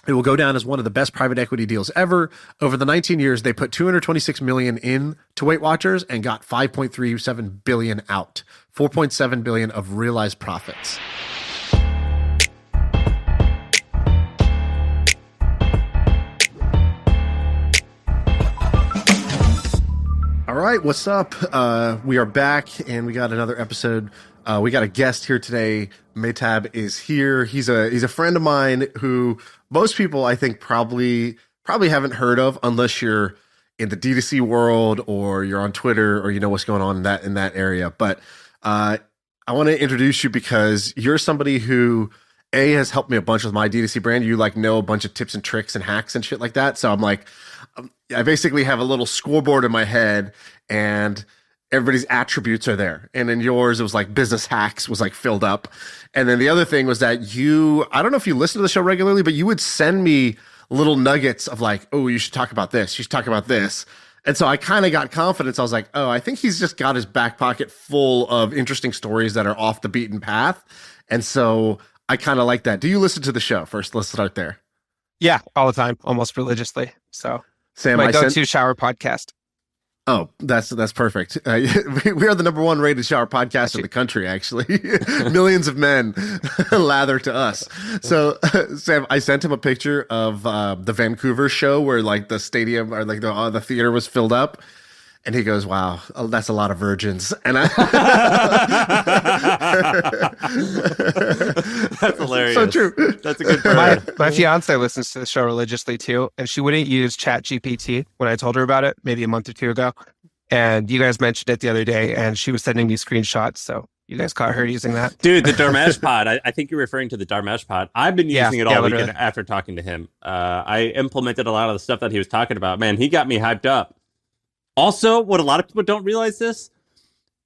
It will go down as one of the best private equity deals ever. Over the 19 years, they put $226 million in to Weight Watchers and got $5.37 billion out. $4.7 billion of realized profits. All right, what's up? We are back, and we got another episode. We got a guest here today. Mehtab is here. He's a friend of mine who most people, I think, probably haven't heard of unless you're in the DTC world or you're on Twitter or you know what's going on in that area. But I want to introduce you because you're somebody who has helped me a bunch with my DTC brand. You know a bunch of tips and tricks and hacks and shit like that. So I'm like, I basically have a little scoreboard in my head and everybody's attributes are there. And then yours, it was like business hacks was like filled up. And then the other thing was that I don't know if you listen to the show regularly, but you would send me little nuggets of like, oh, you should talk about this. You should talk about this. And so I kind of got confidence. I was like, oh, I think he's just got his back pocket full of interesting stories that are off the beaten path. And so I kind of like that. Do you listen to the show first? Let's start there. Yeah, all the time, almost religiously. So Sam, my go-to shower podcast. Oh, that's perfect. We are the number one rated shower podcast in the country, actually. Millions of men lather to us. So, Sam, I sent him a picture of the Vancouver show where like the stadium or like the theater was filled up. And he goes, wow, that's a lot of virgins. And That's hilarious. So true. That's a good part. My fiance listens to the show religiously too, and she wouldn't use ChatGPT when I told her about it maybe a month or two ago. And you guys mentioned it the other day, and she was sending me screenshots. So you guys caught her using that. Dude, the Dharmesh pod. I think you're referring to the Dharmesh pod. I've been using it all weekend after talking to him. I implemented a lot of the stuff that he was talking about. Man, he got me hyped up. Also, what a lot of people don't realize this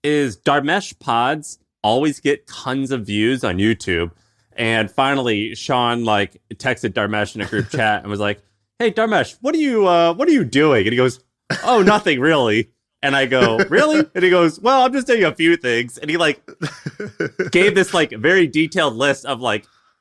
is Dharmesh pods always get tons of views on YouTube. And finally, Sean texted Dharmesh in a group chat and was like, "Hey, Dharmesh, what are you doing?" And he goes, "Oh, nothing really." And I go, "Really?" And he goes, "Well, I'm just doing a few things." And he gave this very detailed list of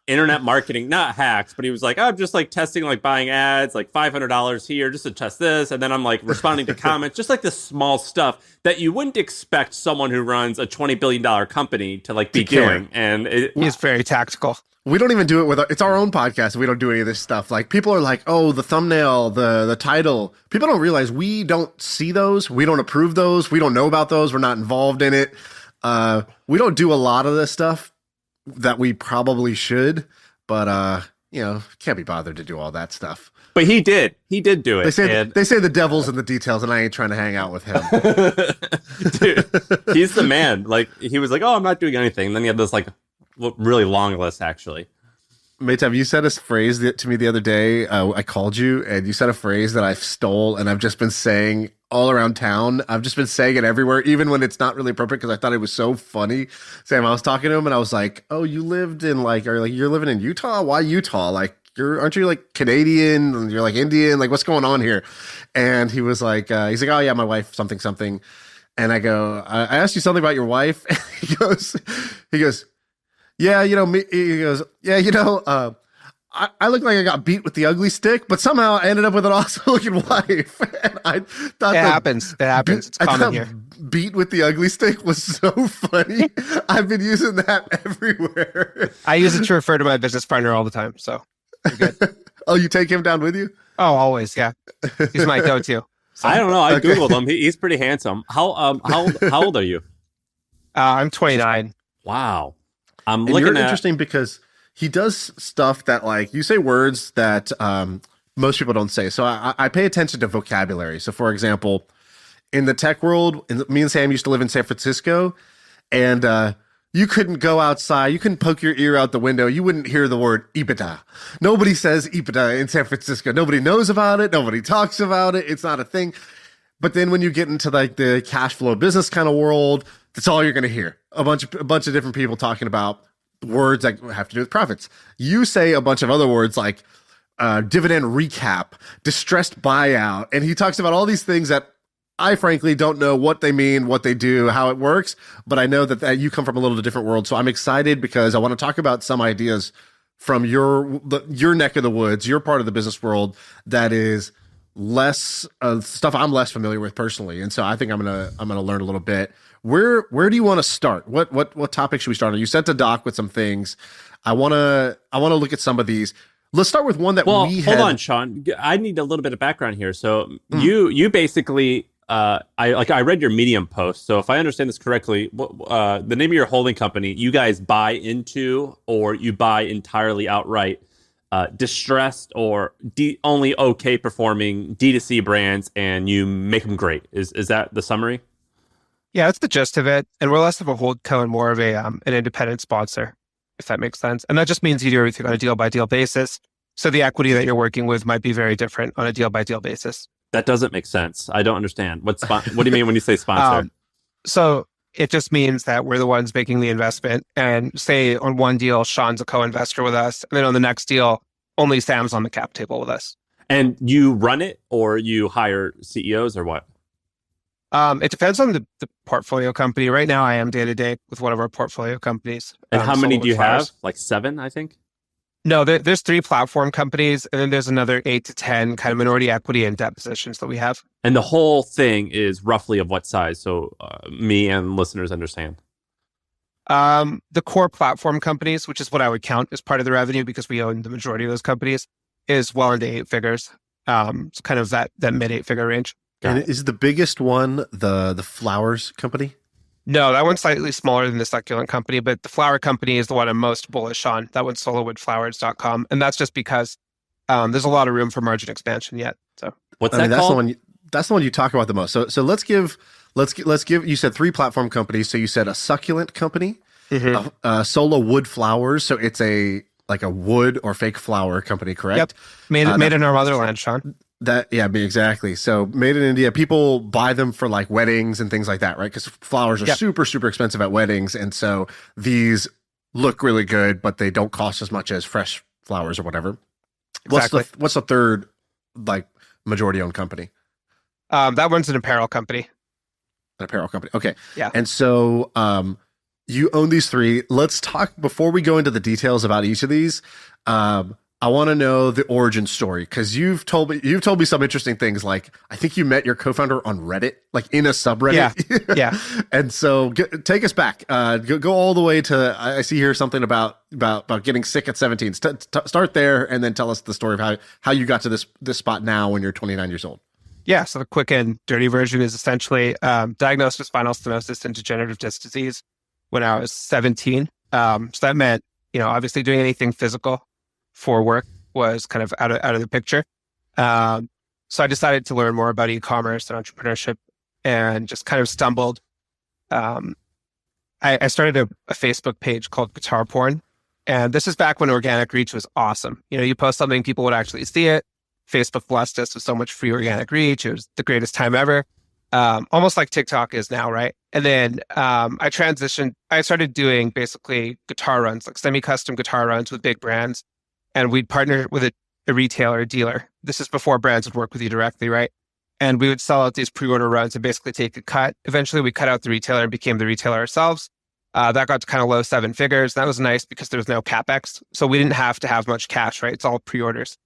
internet marketing, not hacks, but he was like, "I'm just testing buying ads, $500 here just to test this." And then I'm responding to comments, just this small stuff that you wouldn't expect someone who runs a $20 billion company to be doing. And he's very tactical. We don't even do it it's our own podcast. We don't do any of this stuff. People are like, oh, the thumbnail, the title. People don't realize we don't see those. We don't approve those. We don't know about those. We're not involved in it. We don't do a lot of this stuff that we probably should, but can't be bothered to do all that stuff. But he did do it. They say the devil's in the details, and I ain't trying to hang out with him. Dude, he's the man. He was like, "Oh, I'm not doing anything." And then he had this really long list, actually. Mehtab, you said a phrase to me the other day. I called you, and you said a phrase that I stole, and I've just been saying all around town. I've just been saying it everywhere, even when it's not really appropriate, because I thought it was so funny. Sam, I was talking to him, and I was like, "Oh, you lived in you're living in Utah? Why Utah? Aren't you Canadian? You're Indian? What's going on here?" And he was like, he's like, "Oh yeah, my wife, something." And I go, I asked you something about your wife. And he goes, "Yeah, me." He goes, "Yeah, I look like I got beat with the ugly stick, but somehow I ended up with an awesome looking wife." And I thought it happens. It's common here. Beat with the ugly stick was so funny. I've been using that everywhere. I use it to refer to my business partner all the time. So you're good. Oh, you take him down with you? Oh, always. Yeah. He's my go-to. So. I don't know. I Googled him. He's pretty handsome. How old are you? I'm 29. Wow. You're interesting because he does stuff that you say words that most people don't say. So I pay attention to vocabulary. So for example, in the tech world, me and Sam used to live in San Francisco, and you couldn't go outside. You couldn't poke your ear out the window. You wouldn't hear the word EBITDA. Nobody says EBITDA in San Francisco. Nobody knows about it. Nobody talks about it. It's not a thing. But then when you get into the cash flow business kind of world, that's all you're going to hear. A bunch of different people talking about words that have to do with profits. You say a bunch of other words like dividend recap, distressed buyout. And he talks about all these things that I frankly don't know what they mean, what they do, how it works. But I know that you come from a little different world. So I'm excited because I want to talk about some ideas from your neck of the woods, your part of the business world that is less stuff I'm less familiar with personally, and so I think I'm gonna learn a little bit. Where do you want to start? What topic should we start on? You sent a doc with some things. I wanna look at some of these. Let's start with one that we had. Hold on, Sean. I need a little bit of background here. So you basically, I read your Medium post. So if I understand this correctly, the name of your holding company, you guys buy into or you buy entirely outright distressed or only okay performing D2C brands, and you make them great. Is that the summary? Yeah, that's the gist of it. And we're less of a holdco and more of an independent sponsor, if that makes sense. And that just means you do everything on a deal-by-deal basis. So the equity that you're working with might be very different on a deal-by-deal basis. That doesn't make sense. I don't understand. What do you mean when you say sponsor? So it just means that we're the ones making the investment. And say on one deal, Sean's a co-investor with us. And then on the next deal, only Sam's on the cap table with us. And you run it or you hire CEOs or what? It depends on the portfolio company. Right now, I am day-to-day with one of our portfolio companies. And how many Sola do you Flowers. have? Like 7, I think? No, there's 3 platform companies, and then there's another 8 to 10 kind of minority equity and debt positions that we have. And the whole thing is roughly of what size? So me and listeners understand. The core platform companies, which is what I would count as part of the revenue because we own the majority of those companies, is well into 8 figures. It's kind of that mid 8-figure range. And is the biggest one the flowers company? No, that one's slightly smaller than the succulent company, but the flower company is the one I'm most bullish on. That one's solowoodflowers.com. And that's just because there's a lot of room for margin expansion yet. So what's that called? That's the one you talk about the most. So let's give, you said 3 platform companies. So you said a succulent company, Sola Wood Flowers. So it's a wood or fake flower company, correct? Yep. Made in our motherland, Sean. Exactly. So made in India, people buy them for like weddings and things like that, right? Because flowers are super, super expensive at weddings. And so these look really good, but they don't cost as much as fresh flowers or whatever. Exactly. What's the third like majority owned company? That one's an apparel company. An apparel company. Okay. Yeah. And so you own these 3. Let's talk before we go into the details about each of these. I want to know the origin story because you've told me some interesting things. Like I think you met your co-founder on Reddit, like in a subreddit. Yeah. And so take us back. Go all the way to I see here something about getting sick at 17. Start there and then tell us the story of how you got to this spot now when you're 29 years old. Yeah. So the quick and dirty version is essentially diagnosed with spinal stenosis and degenerative disc disease when I was 17. So that meant obviously doing anything physical for work was kind of out of the picture. So I decided to learn more about e-commerce and entrepreneurship and just kind of stumbled. I started a Facebook page called Guitar Porn. And this is back when organic reach was awesome. You post something, people would actually see it. Facebook blessed us with so much free organic reach. It was the greatest time ever. Almost like TikTok is now, right? And then I transitioned. I started doing basically guitar runs, like semi-custom guitar runs with big brands. And we'd partner with a retailer, a dealer. This is before brands would work with you directly, right? And we would sell out these pre-order runs and basically take a cut. Eventually, we cut out the retailer and became the retailer ourselves. That got to kind of low 7 figures. That was nice because there was no CapEx. So we didn't have to have much cash, right? It's all pre-orders.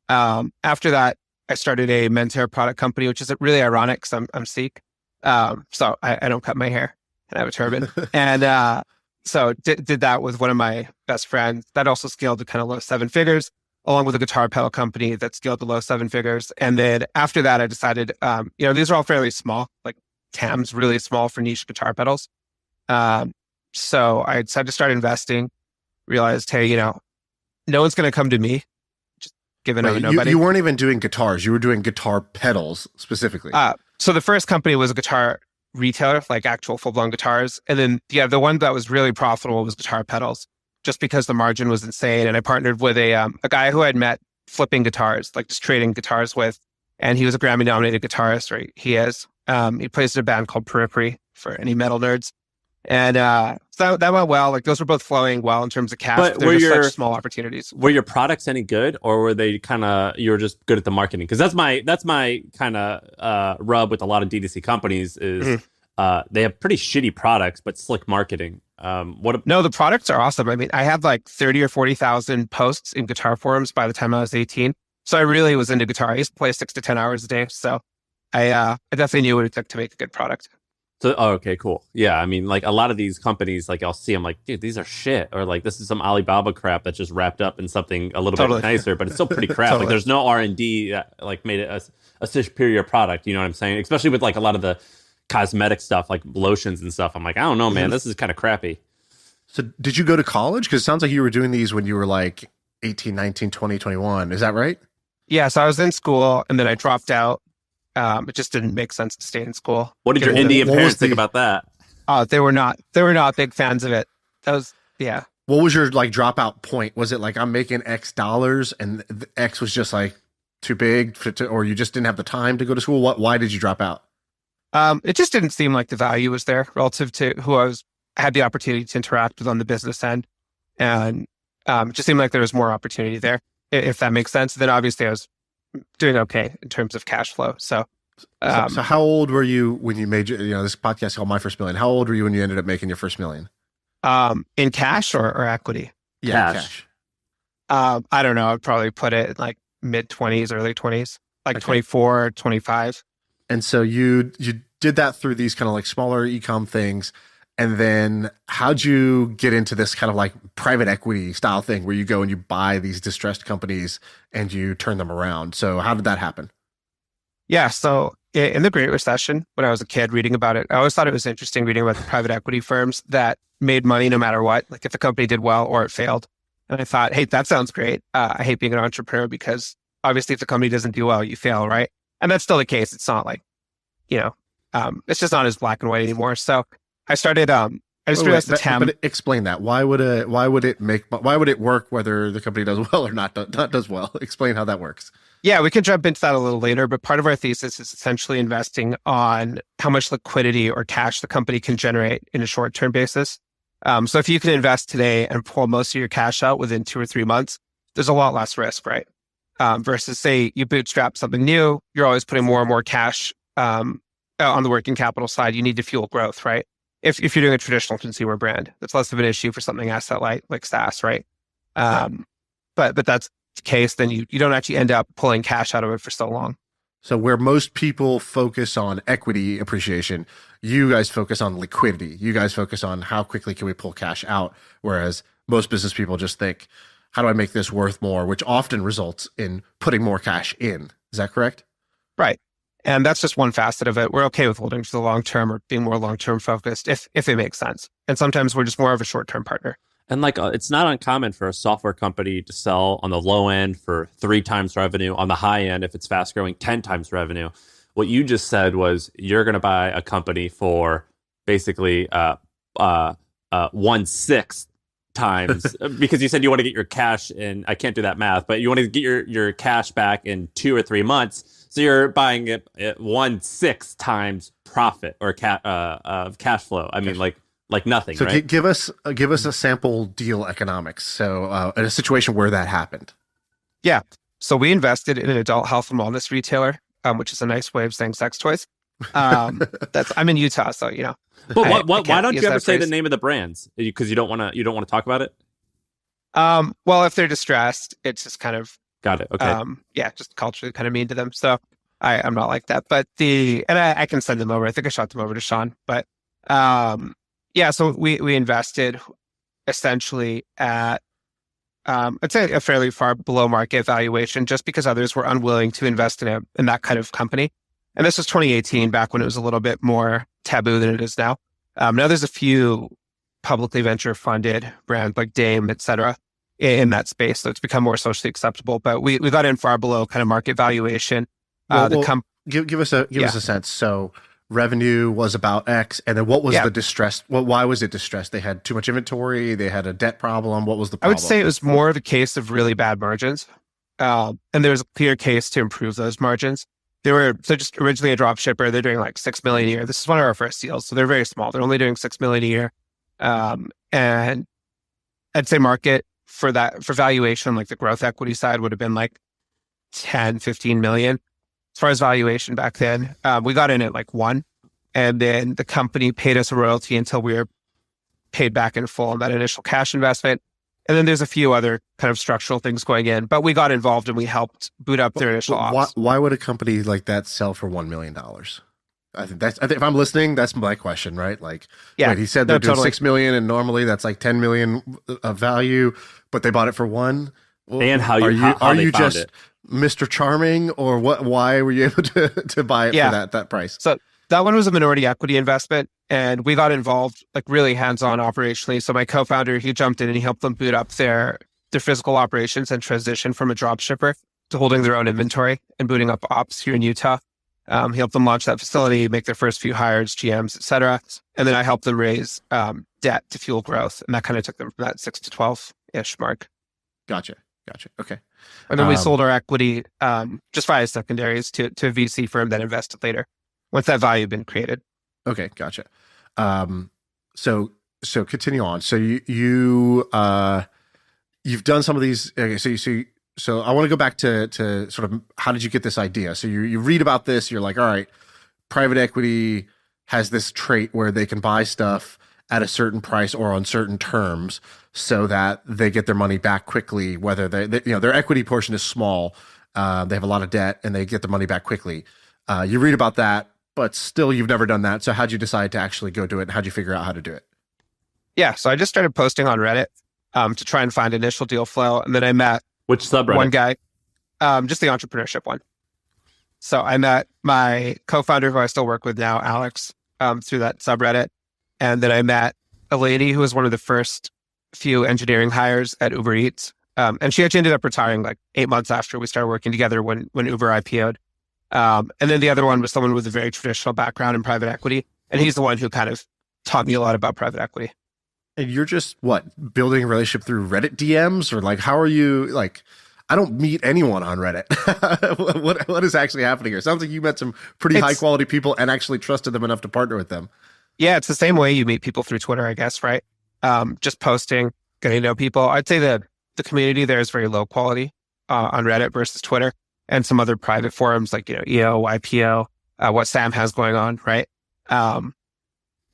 After that, I started a men's hair product company, which is really ironic because I'm Sikh. So I don't cut my hair and I have a turban. And so did that with one of my best friends. That also scaled to kind of low 7 figures, along with a guitar pedal company that scaled to low 7 figures. And then after that, I decided, these are all fairly small, like TAM's really small for niche guitar pedals. So I decided to start investing, realized, hey, no one's going to come to me, just given nobody. You weren't even doing guitars. You were doing guitar pedals specifically. So the first company was a guitar retailer, like actual full-blown guitars. And then, the one that was really profitable was guitar pedals, just because the margin was insane. And I partnered with a guy who I'd met flipping guitars, like just trading guitars with. And he was a Grammy-nominated guitarist, right? He is. He plays in a band called Periphery for any metal nerds. And so that went well. Like those were both flowing well in terms of cash. But they're just such small opportunities. Were your products any good, or were they you were just good at the marketing? Because that's my kind of rub with a lot of DTC companies is they have pretty shitty products but slick marketing. No, the products are awesome. I mean, I had like 30 or 40,000 posts in guitar forums by the time I was 18. So I really was into guitar. I used to play 6 to 10 hours a day. So I definitely knew what it took to make a good product. So, okay, cool. Yeah, I mean, like a lot of these companies, like I'll see them like, dude, these are shit. Or like, this is some Alibaba crap that's just wrapped up in something a little bit nicer, but it's still pretty crap. Totally. Like there's no R&D that like made it a superior product. You know what I'm saying? Especially with like a lot of the cosmetic stuff, like lotions and stuff. I'm like, I don't know, man, this is kind of crappy. So did you go to college? Because it sounds like you were doing these when you were like 18, 19, 20, 21. Is that right? Yeah, so I was in school and then I dropped out. It just didn't make sense to stay in school. What did your Indian parents think about that? Oh, they were not big fans of it. That was, yeah. What was your like dropout point? Was it like I'm making X dollars and the X was just like too big or you just didn't have the time to go to school? Why did you drop out? It just didn't seem like the value was there relative to who had the opportunity to interact with on the business end. And it just seemed like there was more opportunity there, if that makes sense. Then obviously I was doing okay in terms of cash flow. So how old were you when you made this podcast called My First Million? How old were you when you ended up making your first million? In cash or equity? Yeah, cash. I don't know. I'd probably put it in like mid 20s, early 20s, like 24, 25. And so you did that through these kind of like smaller e-com things. And then how'd you get into this kind of like private equity style thing where you go and you buy these distressed companies and you turn them around? So how did that happen? Yeah. So in the Great Recession, when I was a kid reading about it, I always thought it was interesting reading about the private equity firms that made money no matter what, like if a company did well or it failed. And I thought, hey, that sounds great. I hate being an entrepreneur because obviously if the company doesn't do well, you fail, right? And that's still the case. It's not like, it's just not as black and white anymore. So I started, but explain that. Why would it work whether the company does well or not does well? Explain how that works. Yeah, we can jump into that a little later, but part of our thesis is essentially investing on how much liquidity or cash the company can generate in a short-term basis. So if you can invest today and pull most of your cash out within 2 or 3 months, there's a lot less risk, right? Versus say you bootstrap something new, you're always putting more and more cash on the working capital side. You need to fuel growth, right? If you're doing a traditional consumer brand, that's less of an issue for something asset light like SaaS, right? But that's the case, then you don't actually end up pulling cash out of it for so long. So where most people focus on equity appreciation, you guys focus on liquidity. You guys focus on how quickly can we pull cash out, whereas most business people just think, how do I make this worth more, which often results in putting more cash in. Is that correct? Right. And that's just one facet of it. We're okay with holding to the long term or being more long-term focused if it makes sense. And sometimes we're just more of a short-term partner. And like, it's not uncommon for a software company to sell on the low end for 3 times revenue, on the high end, if it's fast growing, 10 times revenue. What you just said was you're going to buy a company for basically 1/6 times because you said you want to get your cash in. I can't do that math, but you want to get your cash back in 2 or 3 months. So you're buying it at 1/6 times profit or of cash flow. I mean, like nothing. So right? give us a sample deal economics. So in a situation where that happened. Yeah. So we invested in an adult health and wellness retailer, which is a nice way of saying sex toys. I'm in Utah, so But why don't you ever say the name of the brands? Because you don't want to talk about it. Well, if they're distressed, it's just kind of got it. Okay. Just culturally kind of mean to them. So I'm not like that. But I can send them over. I think I shot them over to Shaan. But so we invested essentially at I'd say a fairly far below market valuation, just because others were unwilling to invest in that kind of company. And this was 2018, back when it was a little bit more taboo than it is now. Now there's a few publicly venture funded brands like Dame, et cetera, in that space. So it's become more socially acceptable, but we got in far below kind of market valuation. Give us a sense. So revenue was about X, and then what was the distress? Why was it distressed? They had too much inventory. They had a debt problem. What was the problem? I would say it was more of a case of really bad margins. And there was a clear case to improve those margins. They're just originally a drop shipper. They're doing like $6 million a year. This is one of our first deals. So they're very small. They're only doing $6 million a year. And I'd say market for valuation, like the growth equity side, would have been like 10, 15 million. As far as valuation back then, we got in at like 1, and then the company paid us a royalty until we were paid back in full on that initial cash investment. And then there's a few other kind of structural things going in, but we got involved and we helped boot up their initial ops. Why would a company like that sell for $1 million? I think if I'm listening, that's my question, right? Like, wait, he said they're doing totally. 6 million, and normally that's like 10 million of value, but they bought it for $1. Well, and how you just it. Mr. Charming, or what? Why were you able to buy it for that price? So that one was a minority equity investment, and we got involved like really hands-on operationally. So my co-founder, he jumped in and he helped them boot up their physical operations and transition from a drop shipper to holding their own inventory and booting up ops here in Utah. He helped them launch that facility, make their first few hires, GMs, et cetera. And then I helped them raise debt to fuel growth. And that kind of took them from that 6 to 12-ish mark. Gotcha. Okay. And then we sold our equity just via secondaries to a VC firm that invested later, once that value had been created. Okay, gotcha. So continue on. So you've done some of these. Okay, so I want to go back to sort of how did you get this idea? So you read about this, you're like, all right, private equity has this trait where they can buy stuff at a certain price or on certain terms so that they get their money back quickly, whether they their equity portion is small, they have a lot of debt, and they get their money back quickly. You read about that, but still you've never done that. So how'd you decide to actually go do it? And how'd you figure out how to do it? Yeah, so I just started posting on Reddit to try and find initial deal flow. And then I met which subreddit? One guy, just the entrepreneurship one. So I met my co-founder, who I still work with now, Alex, through that subreddit. And then I met a lady who was one of the first few engineering hires at Uber Eats. And she actually ended up retiring like 8 months after we started working together when Uber IPO'd. And then the other one was someone with a very traditional background in private equity. And he's the one who kind of taught me a lot about private equity. And you're just, building a relationship through Reddit DMs? Or like, how are you, like, I don't meet anyone on Reddit. What is actually happening here? Sounds like you met some pretty high-quality people and actually trusted them enough to partner with them. Yeah, it's the same way you meet people through Twitter, I guess, right? Just posting, getting to know people. I'd say the community there is very low quality on Reddit versus Twitter and some other private forums like, EO, YPO, what Sam has going on, right?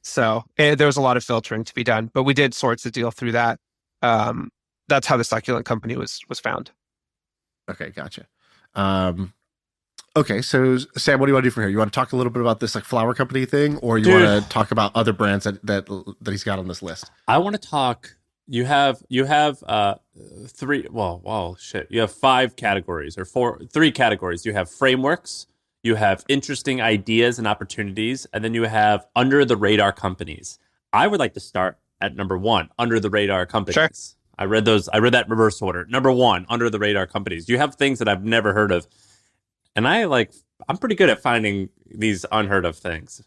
So there was a lot of filtering to be done, but we did source the deal through that. That's how the succulent company was found. Okay, gotcha. Okay, so Sam, what do you want to do from here? You want to talk a little bit about this like flower company thing, or you want to talk about other brands that he's got on this list? I want to talk. You have three. Well, shit. You have 5 categories or 3 categories. You have frameworks, you have interesting ideas and opportunities, and then you have under the radar companies. I would like to start at number 1, under the radar companies. Sure. I read that in reverse order. Number 1, under the radar companies. You have things that I've never heard of. And I'm pretty good at finding these unheard of things.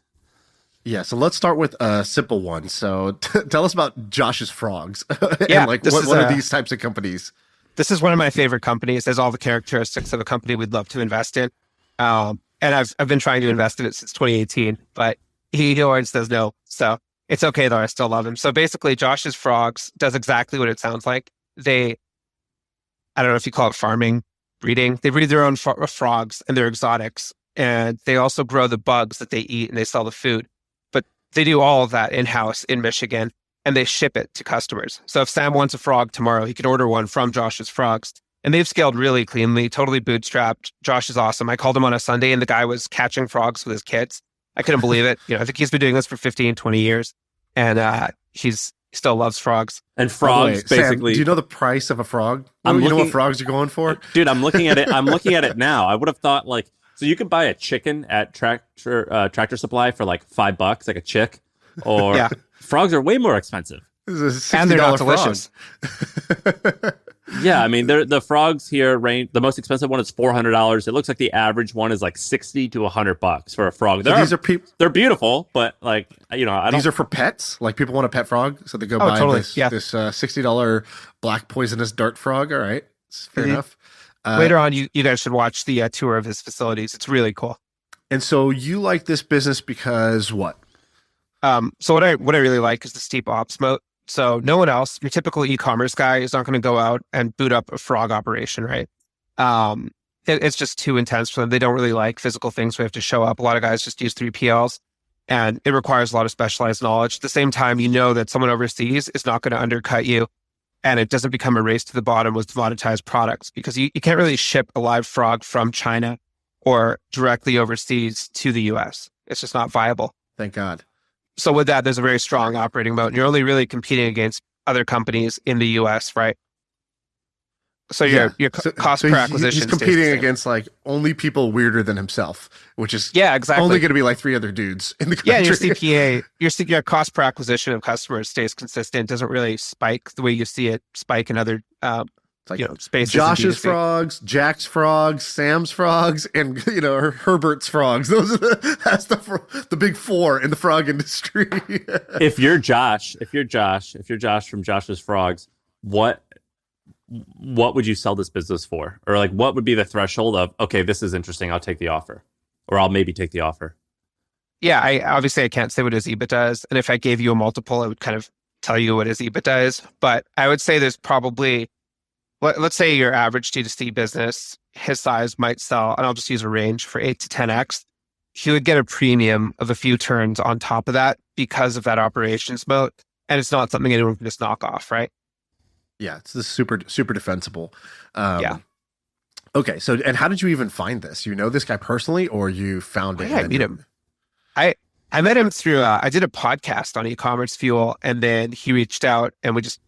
Yeah, so let's start with a simple one. So tell us about Josh's Frogs. Yeah, and what are these types of companies? This is one of my favorite companies. There's all the characteristics of a company we'd love to invest in. And I've been trying to invest in it since 2018, but he always says no. So it's okay though, I still love him. So basically Josh's Frogs does exactly what it sounds like. I don't know if you call it farming, breeding. They breed their own frogs and they're exotics. And they also grow the bugs that they eat and they sell the food. But they do all of that in-house in Michigan and they ship it to customers. So if Sam wants a frog tomorrow, he could order one from Josh's Frogs. And they've scaled really cleanly, totally bootstrapped. Josh is awesome. I called him on a Sunday and the guy was catching frogs with his kids. I couldn't believe it. I think he's been doing this for 15, 20 years. And he still loves frogs. And frogs, basically. Sam, do you know the price of a frog? You know what frogs are going for? Dude, I'm looking at it. I'm looking at it now. I would have thought so you could buy a chicken at Tractor Supply for like $5, like a chick. Or frogs are way more expensive. This is a $60 and they're not delicious. Yeah, I mean, the frogs here range. The most expensive one is $400. It looks like the average one is like $60 to $100 for a frog. They're beautiful, but I don't. These are for pets. Like people want a pet frog, so they go buy this $60 black poisonous dart frog. All right, fair enough. Later on, you guys should watch the tour of his facilities. It's really cool. And so you like this business because what? So what I really like is the steep ops moat. So no one else, your typical e-commerce guy is not going to go out and boot up a frog operation, right? It's just too intense for them. They don't really like physical things. We have to show up. A lot of guys just use 3PLs. And it requires a lot of specialized knowledge. At the same time, you know that someone overseas is not going to undercut you, and it doesn't become a race to the bottom with commoditized products, because you can't really ship a live frog from China or directly overseas to the US. It's just not viable. Thank God. So with that, there's a very strong operating moat. And you're only really competing against other companies in the US, right? So your cost per acquisition. He's competing against like only people weirder than himself, which is exactly only going to be like 3 other dudes in the country. Yeah, your CPA, your cost per acquisition of customers stays consistent. Doesn't really spike the way you see it spike in other spaces. Josh's frogs, Jack's frogs, Sam's frogs, and Herbert's frogs. Those are that's the big 4 in the frog industry. If you're Josh from Josh's Frogs, what would you sell this business for? Or like, what would be the threshold of, okay, this is interesting, I'll take the offer, or I'll maybe take the offer? Yeah, I can't say what his EBITDA is. And if I gave you a multiple, I would kind of tell you what his EBITDA is. But I would say there's probably, let's say your average D2C business, his size might sell, and I'll just use a range, for 8 to 10x. He would get a premium of a few turns on top of that because of that operations moat. And it's not something anyone can just knock off, right? Yeah, it's super, super defensible. Okay, so, and how did you even find this? You know this guy personally, or you found it? Yeah, I meet him. I met him through, I did a podcast on e-commerce fuel, and then he reached out and we just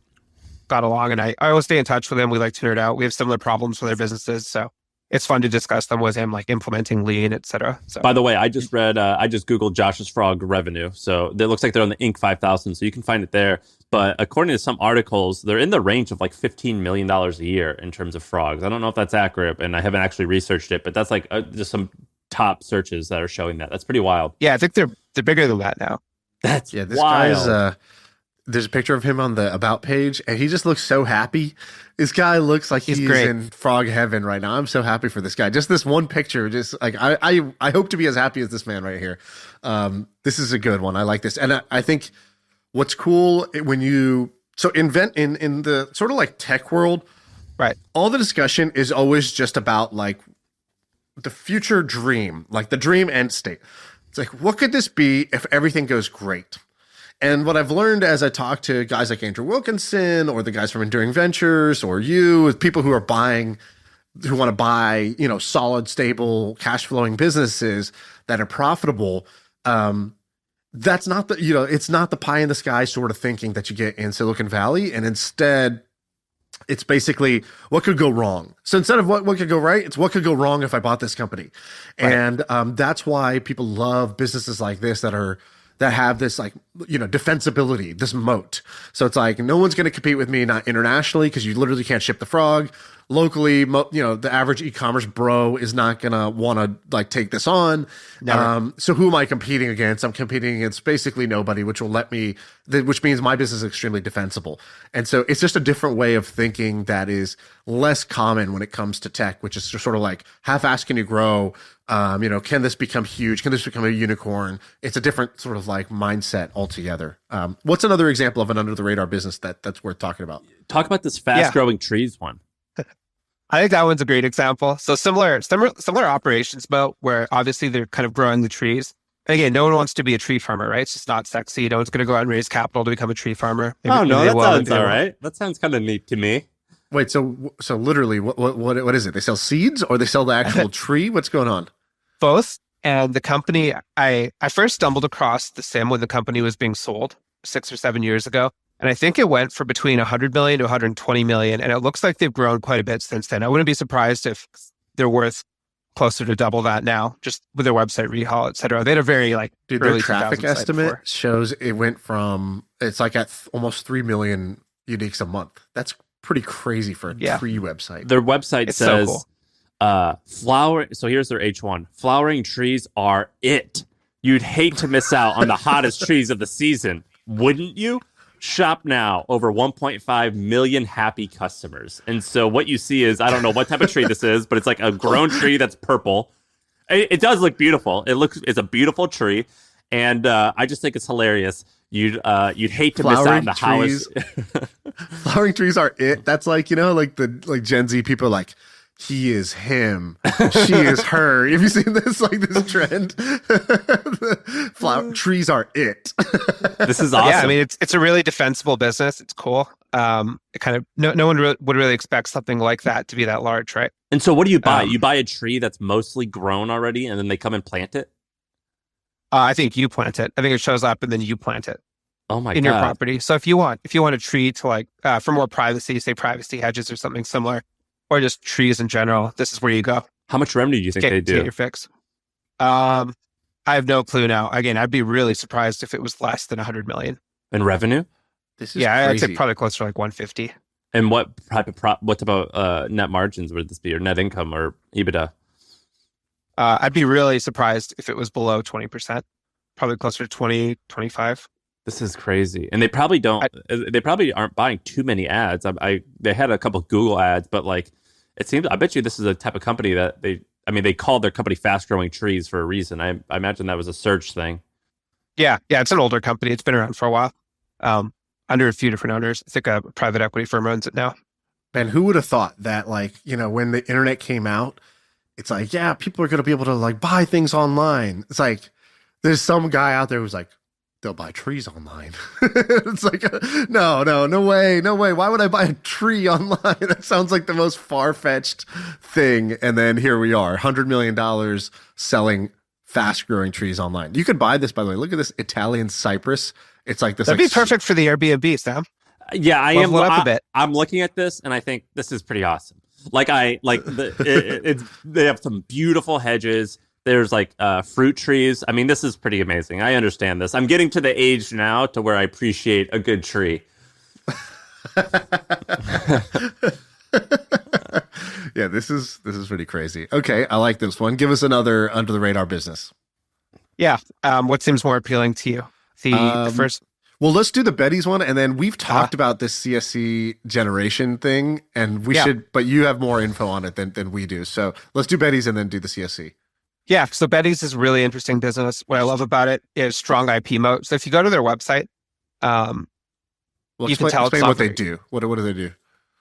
got along, and I always stay in touch with him. We like to nerd out. We have similar problems with our businesses, so it's fun to discuss them with him, like implementing lean, etc. So, by the way, I just Googled Josh's Frog revenue. So it looks like they're on the Inc. 5000, so you can find it there. But according to some articles, they're in the range of like $15 million a year in terms of frogs. I don't know if that's accurate, and I haven't actually researched it, but that's like just some top searches that are showing that. That's pretty wild. Yeah, I think they're bigger than that now. This wild. Guy's there's a picture of him on the About page, and he just looks so happy. This guy looks like he's in frog heaven right now. I'm so happy for this guy. Just this one picture, just like I hope to be as happy as this man right here. This is a good one. I like this, and I think what's cool when you invent in the sort of like tech world, right? All the discussion is always just about like the future dream, like the dream end state. It's like, what could this be if everything goes great? And what I've learned as I talk to guys like Andrew Wilkinson or the guys from Enduring Ventures or people who are who want to buy, solid, stable, cash flowing businesses that are profitable. That's not it's not the pie in the sky sort of thinking that you get in Silicon Valley. And instead, it's basically what could go wrong. So instead of what could go right, it's what could go wrong if I bought this company. Right. And that's why people love businesses like this that have this like, defensibility, this moat. So it's like, no one's going to compete with me, not internationally, because you literally can't ship the frog. Locally, the average e-commerce bro is not going to want to like take this on. So who am I competing against? I'm competing against basically nobody, which means my business is extremely defensible. And so it's just a different way of thinking that is less common when it comes to tech, which is just sort of like, how fast can you grow? Can this become huge? Can this become a unicorn? It's a different sort of like mindset altogether. What's another example of an under the radar business that's worth talking about? Talk about this fast growing trees one. I think that one's a great example. So similar operations, but where obviously they're kind of growing the trees. And again, no one wants to be a tree farmer, right? It's just not sexy. No one's going to go out and raise capital to become a tree farmer. Maybe, that sounds all right. That sounds kind of neat to me. Wait, so literally, what is it? They sell seeds or they sell the actual tree? What's going on? Both. And the company, I first stumbled across the sim when the company was being sold 6 or 7 years ago. And I think it went for between 100 million to 120 million. And it looks like they've grown quite a bit since then. I wouldn't be surprised if they're worth closer to double that now, just with their website rehaul, et cetera. They had a very their traffic estimate shows it went from, it's like at almost 3 million uniques a month. That's pretty crazy for a tree website. Their website says, so cool. So here's their H1. Flowering trees are it. You'd hate to miss out on the hottest trees of the season, wouldn't you? Shop now. Over 1.5 million happy customers. And so what you see is, I don't know what type of tree this is, but it's like a grown tree that's purple. It does look beautiful. It's a beautiful tree. And I just think it's hilarious. You'd hate to miss out on the house. Flowering trees are it. That's like, like Gen Z people are like, he is him, she is her. Have you seen this, like this trend? Flower trees are it. This is awesome. Yeah, I mean, it's a really defensible business. It's cool. It kind of no one would really expect something like that to be that large, right? And so what do you buy? You buy a tree that's mostly grown already, and then they come and plant it? I think you plant it. I think it shows up and then you plant it. Oh my God. In your property. So if you want a tree to like, for more privacy, say privacy hedges or something similar, or just trees in general, this is where you go. How much revenue do you think they do? Get your fix. I have no clue now. Again, I'd be really surprised if it was less than 100 million. In revenue? This is crazy. I'd say probably closer to like 150. And what type of net margins would this be, or net income, or EBITDA? I'd be really surprised if it was below 20%, probably closer to 20, 25. This is crazy. And they probably aren't buying too many ads. They had a couple Google ads, but like, I bet you this is a type of company that they called their company Fast Growing Trees for a reason. I imagine that was a search thing. Yeah. It's an older company. It's been around for a while. Under a few different owners. I think a private equity firm owns it now. Man, who would have thought that, like, when the internet came out, it's like, yeah, people are going to be able to like buy things online. It's like, there's some guy out there who's like, they'll buy trees online. It's like, no way. Why would I buy a tree online? That sounds like the most far-fetched thing. And then here we are, $100 million selling fast-growing trees online. You could buy this, by the way. Look at this Italian cypress. It's like this. That'd be perfect for the Airbnb, Sam. Yeah, I'm looking at this and I think this is pretty awesome. Like they have some beautiful hedges. There's like fruit trees. I mean, this is pretty amazing. I understand this. I'm getting to the age now to where I appreciate a good tree. Yeah, this is pretty crazy. Okay, I like this one. Give us another under the radar business. Yeah. What seems more appealing to you? The first. Well, let's do the Betty's one, and then we've talked about this CSC generation thing, and we should. But you have more info on it than we do. So let's do Betty's and then do the CSC. Yeah. So Betty's is a really interesting business. What I love about it is strong IP moat. So if you go to their website, you can tell explain what they do. What do they do?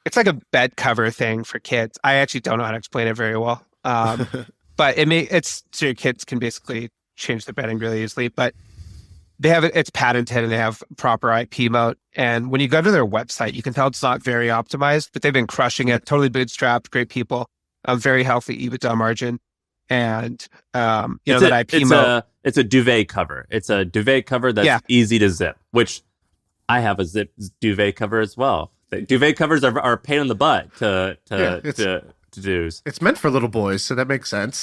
It's like a bed cover thing for kids. I actually don't know how to explain it very well, but it's so your kids can basically change the bedding really easily. But they have it's patented and they have proper IP moat. And when you go to their website, you can tell it's not very optimized, but they've been crushing it. Totally bootstrapped, great people, a very healthy EBITDA margin, and that IP moat. It's a duvet cover. It's a duvet cover that's easy to zip. Which I have a zip duvet cover as well. The duvet covers are a pain in the butt to do. It's meant for little boys, so that makes sense.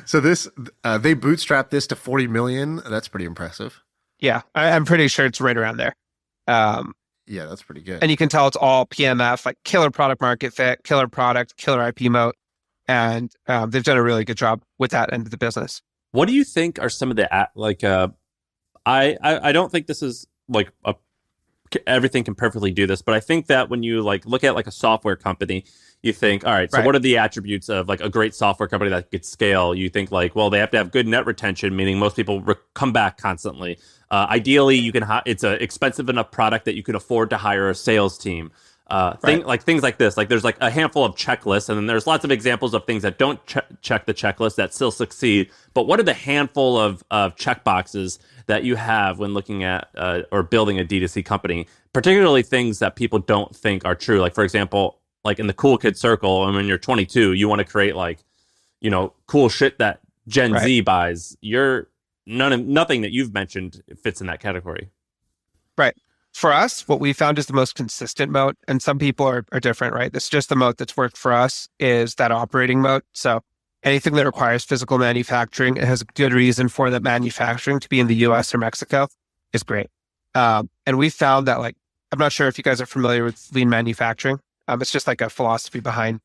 So this they bootstrapped this to 40 million. That's pretty impressive. Yeah, I'm pretty sure it's right around there. Yeah, that's pretty good. And you can tell it's all PMF, like killer product market fit, killer product, killer IP moat, and they've done a really good job with that end of the business. What do you think are some of the I don't think this is like everything can perfectly do this, but I think that when you like look at like a software company, you think, all right, so what are the attributes of like a great software company that could scale? You think like, well, they have to have good net retention, meaning most people come back constantly. Ideally, you can it's an expensive enough product that you can afford to hire a sales team. Things like this. Like there's like a handful of checklists, and then there's lots of examples of things that don't check the checklist that still succeed. But what are the handful of check boxes that you have when looking at or building a D2C company, particularly things that people don't think are true? Like, for example, like in the cool kid circle, and when you're 22, you want to create like, cool shit that Gen Z buys. Nothing that you've mentioned fits in that category. Right. For us, what we found is the most consistent moat, and some people are different, right? It's just the moat that's worked for us is that operating moat. So anything that requires physical manufacturing, it has a good reason for that manufacturing to be in the US or Mexico is great. And we found that, like, I'm not sure if you guys are familiar with lean manufacturing. It's just like a philosophy behind,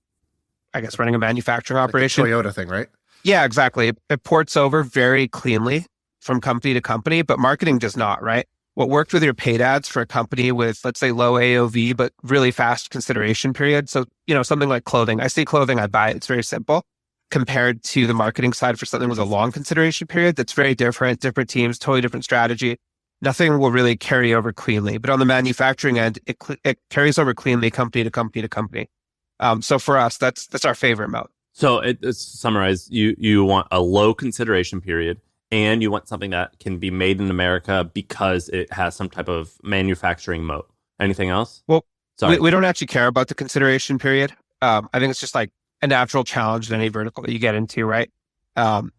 I guess, running a manufacturing operation. Like the Toyota thing, right? Yeah, exactly. It ports over very cleanly from company to company, but marketing does not, right? What worked with your paid ads for a company with, let's say, low AOV, but really fast consideration period. So, something like clothing. I see clothing, I buy it. It's very simple compared to the marketing side for something with a long consideration period. That's very different teams, totally different strategy. nothing will really carry over cleanly. But on the manufacturing end, it carries over cleanly company to company to company. So for us, that's our favorite mode. So it's summarize, you want a low consideration period, and you want something that can be made in America because it has some type of manufacturing moat. Anything else? Well, we don't actually care about the consideration period. I think it's just like a natural challenge in any vertical that you get into, right?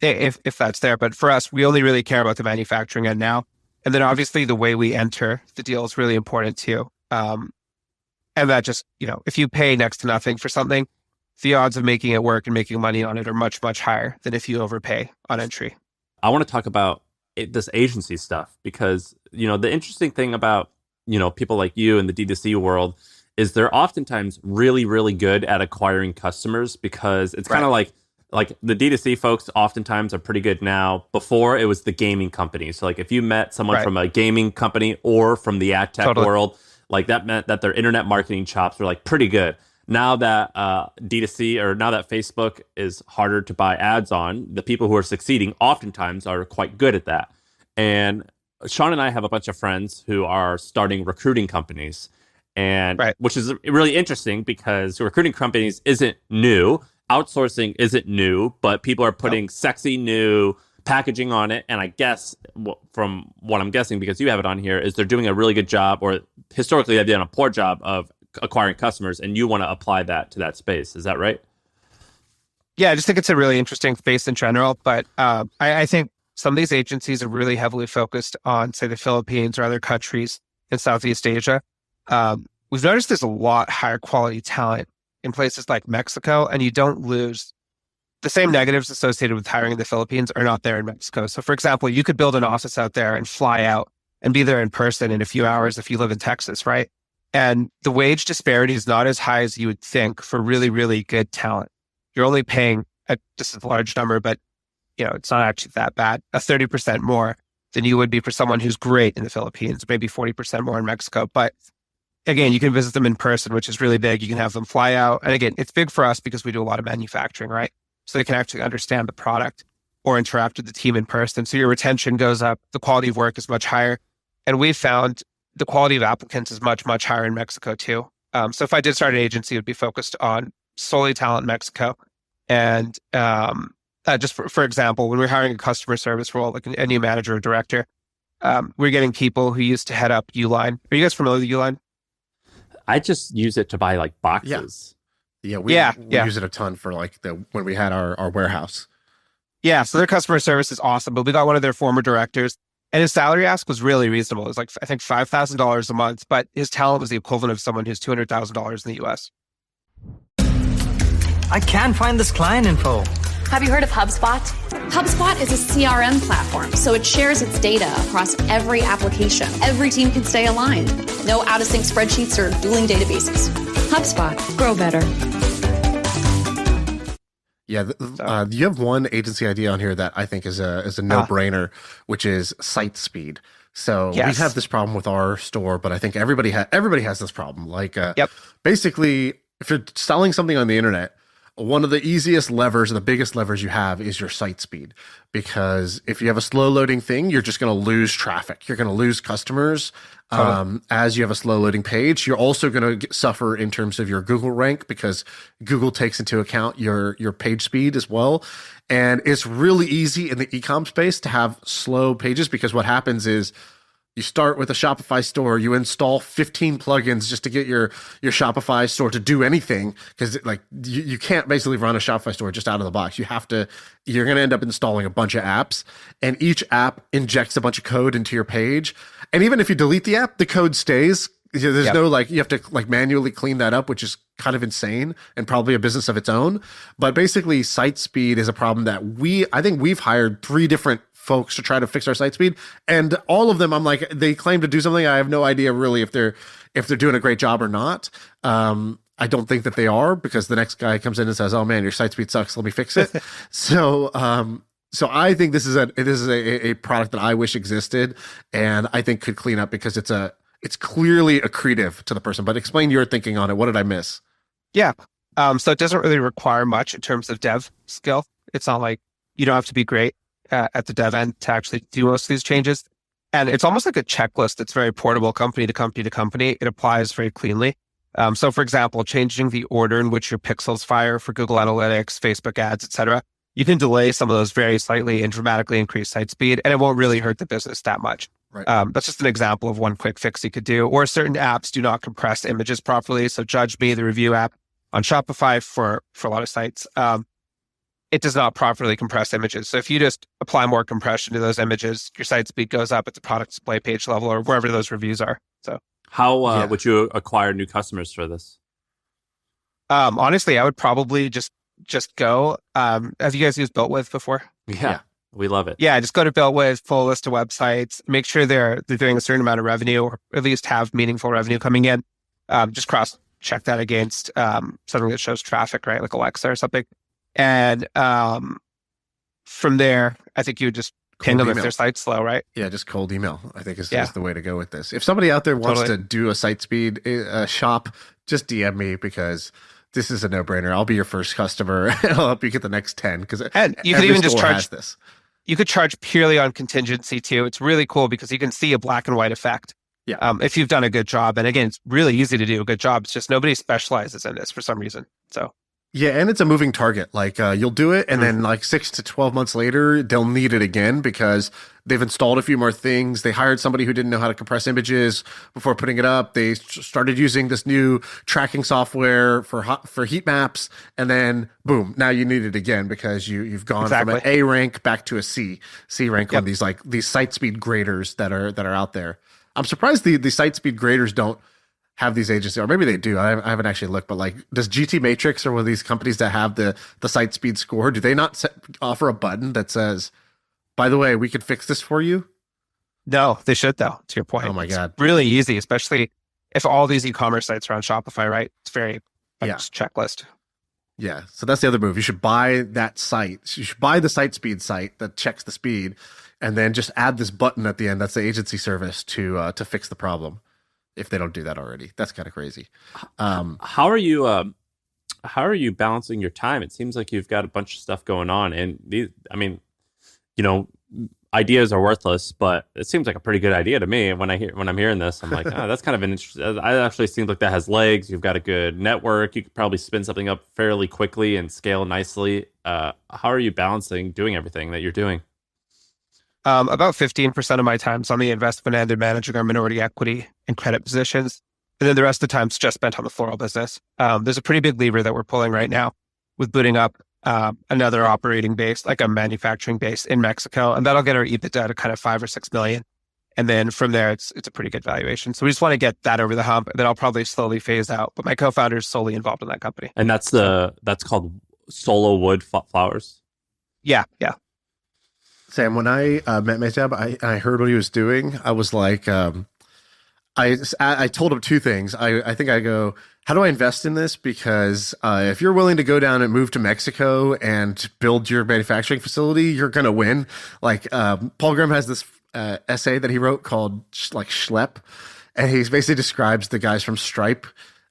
If that's there. But for us, we only really care about the manufacturing end now. And then obviously the way we enter the deal is really important too. And that just, if you pay next to nothing for something, the odds of making it work and making money on it are much, much higher than if you overpay on entry. I want to talk about this agency stuff because, the interesting thing about, people like you in the D2C world is they're oftentimes really, really good at acquiring customers because it's kind of like the D2C folks oftentimes are pretty good now. Before it was the gaming company. So like if you met someone from a gaming company or from the ad tech world, like that meant that their internet marketing chops were like pretty good. Now that D2C or now that Facebook is harder to buy ads on, the people who are succeeding oftentimes are quite good at that. And Shaan and I have a bunch of friends who are starting recruiting companies, and which is really interesting because recruiting companies isn't new. Outsourcing isn't new, but people are putting sexy new packaging on it. And I guess from what I'm guessing, because you have it on here, is they're doing a really good job, or historically they've done a poor job of acquiring customers, and you want to apply that to that space. Is that right? Yeah, I just think it's a really interesting space in general. But I think some of these agencies are really heavily focused on, say, the Philippines or other countries in Southeast Asia. We've noticed there's a lot higher quality talent in places like Mexico, and you don't lose the same negatives associated with hiring in the Philippines are not there in Mexico. So for example, you could build an office out there and fly out and be there in person in a few hours if you live in Texas, right? And the wage disparity is not as high as you would think for really, really good talent. You're only paying just a large number, but it's not actually that bad, 30% more than you would be for someone who's great in the Philippines, maybe 40% more in Mexico. But again, you can visit them in person, which is really big. You can have them fly out. And again, it's big for us because we do a lot of manufacturing, right? So they can actually understand the product or interact with the team in person. So your retention goes up. The quality of work is much higher. And we've found the quality of applicants is much, much higher in Mexico too. So if I did start an agency, it would be focused on solely talent in Mexico. And just for example, when we're hiring a customer service role, like a new manager or director, we're getting people who used to head up Uline. Are you guys familiar with Uline? I just use it to buy like boxes. Yeah, we use it a ton for like when we had our warehouse. Yeah, so their customer service is awesome. But we got one of their former directors, and his salary ask was really reasonable. It was like, I think, $5,000 a month, but his talent was the equivalent of someone who's $200,000 in the US. I can't find this client info. Have you heard of HubSpot? HubSpot is a CRM platform, so it shares its data across every application. Every team can stay aligned. No out-of-sync spreadsheets or dueling databases. HubSpot. Grow better. Yeah, you have one agency idea on here that I think is a no-brainer, which is site speed. So we have this problem with our store, but I think everybody has this problem. Like, basically, if you're selling something on the internet, one of the easiest levers and the biggest levers you have is your site speed. Because if you have a slow loading thing, you're just going to lose traffic. You're going to lose customers as you have a slow loading page. You're also going to suffer in terms of your Google rank because Google takes into account your page speed as well. And it's really easy in the e-com space to have slow pages because what happens is you start with a Shopify store, you install 15 plugins just to get your Shopify store to do anything because like you can't basically run a Shopify store just out of the box. You're going to end up installing a bunch of apps, and each app injects a bunch of code into your page. And even if you delete the app, the code stays. There's no you have to manually clean that up, which is kind of insane and probably a business of its own. But basically site speed is a problem that I think we've hired 3 different folks to try to fix our site speed, and all of them I'm like, they claim to do something. I have no idea really if they're doing a great job or not. I don't think that they are, because the next guy comes in and says, oh man, your site speed sucks, let me fix it. So I think this is a product that I wish existed and I think could clean up, because it's clearly accretive to the person. But explain your thinking on it. What did I miss? Yeah. So it doesn't really require much in terms of dev skill. It's not like you don't have to be great at the dev end to actually do most of these changes. And it's almost like a checklist that's very portable, company to company to company. It applies very cleanly. So for example, changing the order in which your pixels fire for Google Analytics, Facebook ads, etc. You can delay some of those very slightly and dramatically increase site speed, and it won't really hurt the business that much. Right. That's just an example of one quick fix you could do. Or certain apps do not compress images properly. So Judge Me, the review app on Shopify for a lot of sites, it does not properly compress images. So if you just apply more compression to those images, your site speed goes up at the product display page level or wherever those reviews are. So how would you acquire new customers for this? Honestly, I would probably just go. Have you guys used BuiltWith before? Yeah, we love it. Yeah, just go to BuiltWith, full list of websites, make sure they're doing a certain amount of revenue or at least have meaningful revenue coming in. Just cross check that against something that shows traffic, right? Like Alexa or something. And from there, I think you would just ping them if their site's slow, right? Yeah, just cold email, I think is the way to go with this. If somebody out there wants to do a site speed shop, just DM me because this is a no-brainer. I'll be your first customer and I'll help you get the next 10. And you could even just charge this. You could charge purely on contingency too. It's really cool because you can see a black and white effect. Yeah. If you've done a good job. And again, it's really easy to do a good job. It's just nobody specializes in this for some reason. So yeah, and it's a moving target. Like you'll do it, and then like 6 to 12 months later, they'll need it again because they've installed a few more things. They hired somebody who didn't know how to compress images before putting it up. They started using this new tracking software for heat maps, and then boom, now you need it again because you've gone from an A rank back to a C rank on these site speed graders that are out there. I'm surprised the site speed graders don't have these agencies, or maybe they do. I haven't actually looked, but like, does GT Matrix or one of these companies that have the site speed score, do they not offer a button that says, by the way, we could fix this for you? No, they should though, to your point. Oh my God. It's really easy, especially if all these e-commerce sites are on Shopify, right? It's very just checklist. Yeah. So that's the other move. You should buy that site. You should buy the site speed site that checks the speed and then just add this button at the end. That's the agency service to fix the problem. If they don't do that already, that's kind of crazy. How are you balancing your time? It seems like you've got a bunch of stuff going on, and ideas are worthless, but it seems like a pretty good idea to me. When I'm hearing this, I'm like, that's kind of an interesting. I actually seems like that has legs. You've got a good network. You could probably spin something up fairly quickly and scale nicely. How are you balancing doing everything that you're doing? About 15% of my time is on the investment end and managing our minority equity and credit positions. And then the rest of the time is just spent on the floral business. There's a pretty big lever that we're pulling right now with booting up another operating base, like a manufacturing base in Mexico. And that'll get our EBITDA to kind of 5 or 6 million. And then from there, it's a pretty good valuation. So we just want to get that over the hump. And then I'll probably slowly phase out. But my co-founder is solely involved in that company. And that's called Sola Wood Flowers? Yeah. Sam, when I met Mehtab, I heard what he was doing. I was like, I told him two things. I think I go, how do I invest in this? Because if you're willing to go down and move to Mexico and build your manufacturing facility, you're going to win. Like Paul Graham has this essay that he wrote called Schlep. And he basically describes the guys from Stripe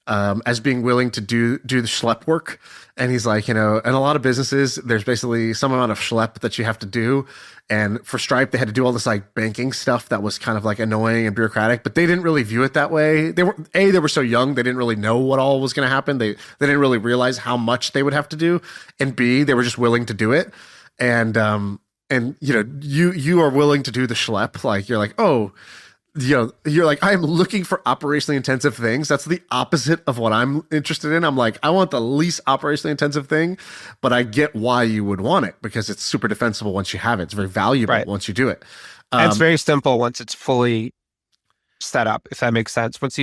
as being willing to do the schlep work. And he's like, in a lot of businesses, there's basically some amount of schlep that you have to do. And for Stripe, they had to do all this like banking stuff that was kind of like annoying and bureaucratic, but they didn't really view it that way. They were so young, they didn't really know what all was going to happen. They didn't really realize how much they would have to do. And B, they were just willing to do it. And you are willing to do the schlep. Like, you're like, oh, you're like, I'm looking for operationally intensive things. That's the opposite of what I'm interested in. I'm like, I want the least operationally intensive thing, but I get why you would want it because it's super defensible once you have it. It's very valuable once you do it. And it's very simple once it's fully set up, if that makes sense. Once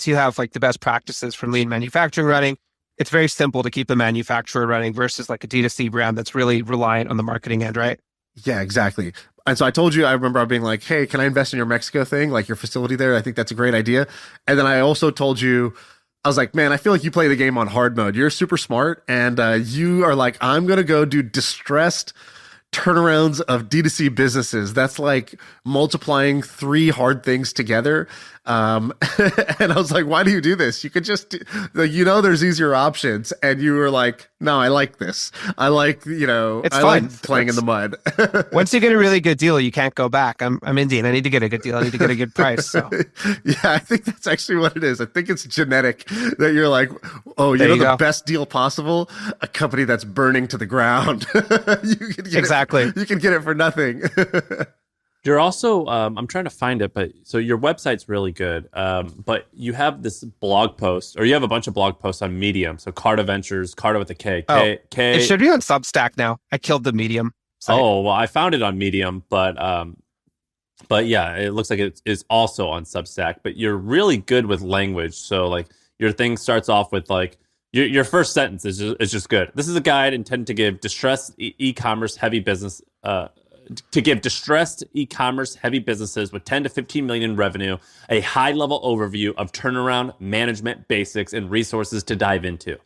you have like the best practices for lean manufacturing running, it's very simple to keep the manufacturer running versus like a D2C brand that's really reliant on the marketing end, right? Yeah, exactly. And so I told you, I remember being like, hey, can I invest in your Mexico thing? Like your facility there? I think that's a great idea. And then I also told you, I was like, man, I feel like you play the game on hard mode. You're super smart. And you are like, I'm going to go do distressed turnarounds of D2C businesses. That's like multiplying 3 hard things together. And I was like, why do you do this? You could just, there's easier options. And you were like, no, I like this. I like, it's I fun. like playing in the mud. Once you get a really good deal, you can't go back. I'm Indian. I need to get a good deal. I need to get a good price. So. Yeah, I think that's actually what it is. I think it's genetic that you're like, the best deal possible, a company that's burning to the ground. Exactly. You can get it for nothing. You're also, I'm trying to find it, but so your website's really good. But you have this blog post, or you have a bunch of blog posts on Medium. So Carta Ventures, Carta with a K. It should be on Substack now. I killed the Medium site. Oh, well, I found it on Medium, but yeah, it looks like it is also on Substack. But you're really good with language. So like your thing starts off with like, your first sentence is just good. This is a guide intended to give distressed e-commerce heavy business, distressed e-commerce heavy businesses with 10 to 15 million in revenue a high-level overview of turnaround management basics and resources to dive into.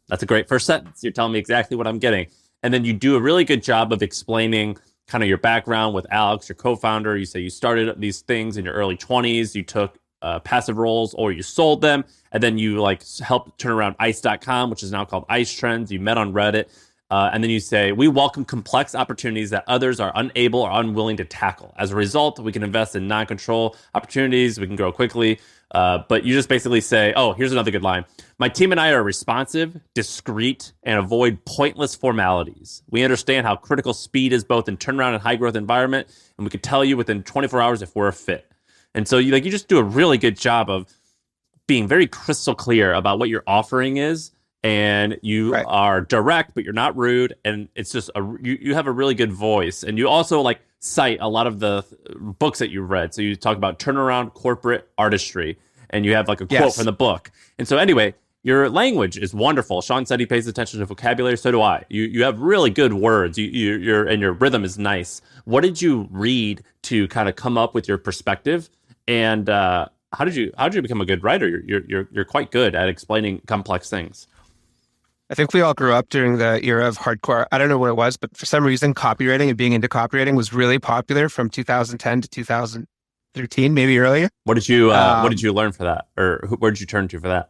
That's a great first sentence. You're telling me exactly what I'm getting. And then you do a really good job of explaining kind of your background with Alex, your co-founder. You say you started these things in your early 20s. You took passive roles or you sold them. And then you helped turn around ice.com, which is now called Ice Trends. You met on Reddit. And then you say, we welcome complex opportunities that others are unable or unwilling to tackle. As a result, we can invest in non-control opportunities. We can grow quickly. But you just basically say, oh, here's another good line. My team and I are responsive, discreet, and avoid pointless formalities. We understand how critical speed is both in turnaround and high growth environment. And we can tell you within 24 hours if we're a fit. And so you just do a really good job of being very crystal clear about what your offering is. And you are direct, but you're not rude. And it's just you have a really good voice. And you also cite a lot of the books that you read. So you talk about turnaround corporate artistry, and you have a quote from the book. And so anyway, your language is wonderful. Sean said he pays attention to vocabulary. So do I. You have really good words. And your rhythm is nice. What did you read to kind of come up with your perspective? And how did you become a good writer? You're quite good at explaining complex things. I think we all grew up during the era of hardcore. I don't know what it was, but for some reason, copywriting and being into copywriting was really popular from 2010 to 2013, maybe earlier. What did you learn for that, or where did you turn to for that?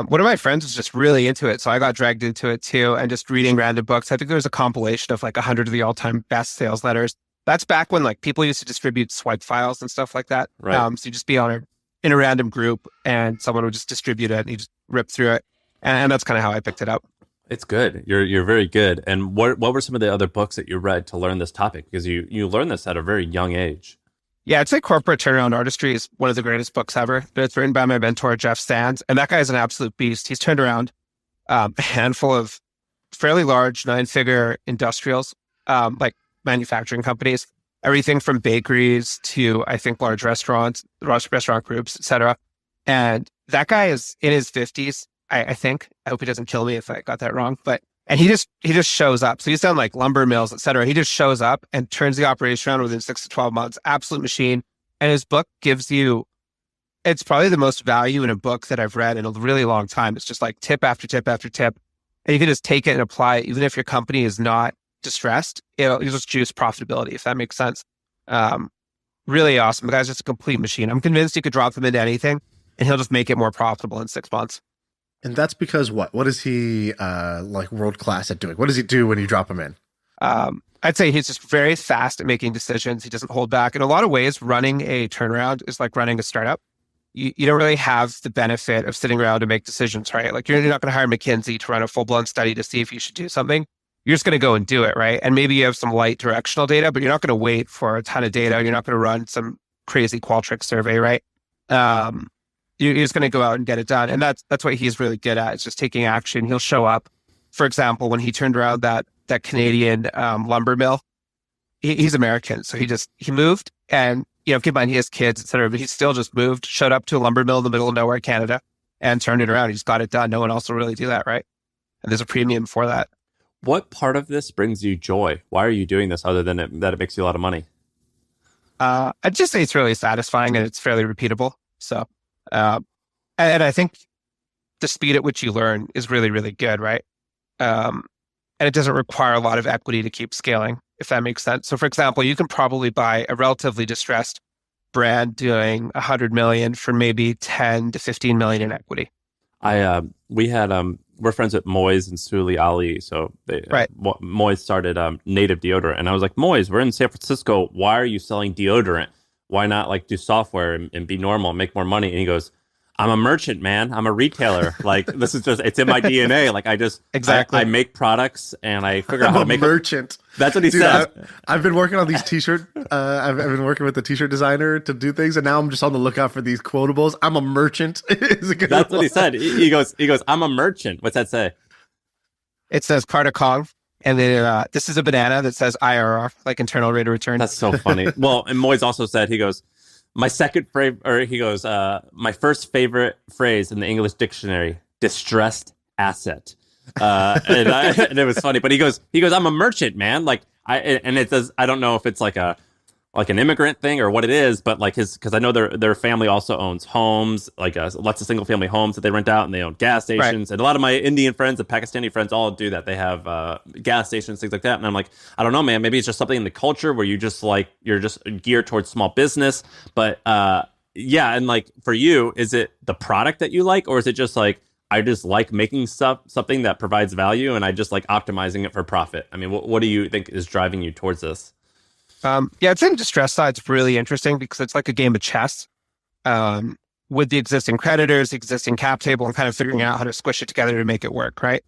One of my friends was just really into it, so I got dragged into it too, and just reading random books. I think there was a compilation of 100 of the all-time best sales letters. That's back when people used to distribute swipe files and stuff like that. Right. So you just be in a random group, and someone would just distribute it, and you just rip through it. And that's kind of how I picked it up. It's good. You're very good. And what were some of the other books that you read to learn this topic? Because you learned this at a very young age. Yeah, I'd say Corporate Turnaround Artistry is one of the greatest books ever. But it's written by my mentor, Jeff Sands. And that guy is an absolute beast. He's turned around a handful of fairly large 9-figure industrials, manufacturing companies, everything from bakeries to, I think, large restaurant groups, et cetera. And that guy is in his 50s. I think. I hope he doesn't kill me if I got that wrong. And he just shows up. So he's done lumber mills, et cetera. He just shows up and turns the operation around within 6 to 12 months. Absolute machine. And his book gives you, it's probably the most value in a book that I've read in a really long time. It's just tip after tip after tip. And you can just take it and apply it. Even if your company is not distressed, it'll just juice profitability, if that makes sense. Really awesome. The guy's just a complete machine. I'm convinced you could drop him into anything and he'll just make it more profitable in 6 months. And that's because what? What is he world class at doing? What does he do when you drop him in? I'd say he's just very fast at making decisions. He doesn't hold back. In a lot of ways, running a turnaround is like running a startup. You don't really have the benefit of sitting around to make decisions, right? You're not going to hire McKinsey to run a full-blown study to see if you should do something. You're just going to go and do it, right? And maybe you have some light directional data, but you're not going to wait for a ton of data. You're not going to run some crazy Qualtrics survey, right? You're just going to go out and get it done. And that's what he's really good at. It's just taking action. He'll show up. For example, when he turned around that Canadian lumber mill, he's American. So he moved and, keep in mind, he has kids, et cetera, but he still just moved, showed up to a lumber mill in the middle of nowhere, Canada, and turned it around. He just got it done. No one else will really do that, right? And there's a premium for that. What part of this brings you joy? Why are you doing this other than that it makes you a lot of money? I'd just say it's really satisfying and it's fairly repeatable. So, and I think the speed at which you learn is really, really good, right? And it doesn't require a lot of equity to keep scaling, if that makes sense. So for example, you can probably buy a relatively distressed brand doing 100 million for maybe 10 to 15 million in equity. We're friends with Moise and Suli Ali. So Moise started Native Deodorant. And I was like, Moise, we're in San Francisco. Why are you selling deodorant? Why not like do software and be normal and make more money? And he goes, I'm a merchant, man. I'm a retailer. Like, this is just, it's in my DNA. Like, I make products and I figure out how to make merchant. That's what he said. I've been working on these t-shirt. I've been working with the t-shirt designer to do things. And now I'm just on the lookout for these quotables. I'm a merchant. That's what he said. He goes, I'm a merchant. What's that say? It says Carter Kong. And then this is a banana that says IRR, like internal rate of return. That's so funny. Well, and Moise also said, he goes, my first favorite phrase in the English dictionary, distressed asset. And it was funny, but he goes, I'm a merchant, man. Like it says, I don't know if it's like an immigrant thing or what it is, but like because I know their family also owns homes, like lots of single family homes that they rent out, and they own gas stations. Right. And a lot of my Indian friends and Pakistani friends all do that. They have gas stations, things like that. And I'm like, I don't know, man. Maybe it's just something in the culture where you're just geared towards small business. But yeah, and like for you, is it the product that you like, or is it just like I just like making something that provides value, and I just like optimizing it for profit? I mean, what do you think is driving you towards this? I'd say the distress side is really interesting because it's like a game of chess with the existing creditors, existing cap table, and kind of figuring out how to squish it together to make it work, right?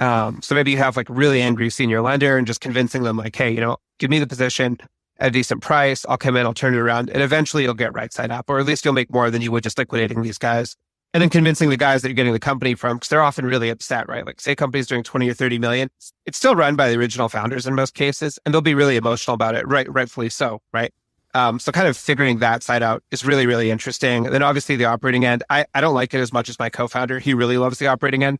So maybe you have like really angry senior lender and just convincing them like, hey, give me the position at a decent price. I'll come in, I'll turn it around, and eventually you'll get right side up, or at least you'll make more than you would just liquidating these guys. And then convincing the guys that you're getting the company from, because they're often really upset, right? Like say company's doing 20 or 30 million. It's still run by the original founders in most cases, and they'll be really emotional about it, rightfully so, right? So kind of figuring that side out is really, really interesting. And then obviously the operating end, I don't like it as much as my co-founder. He really loves the operating end,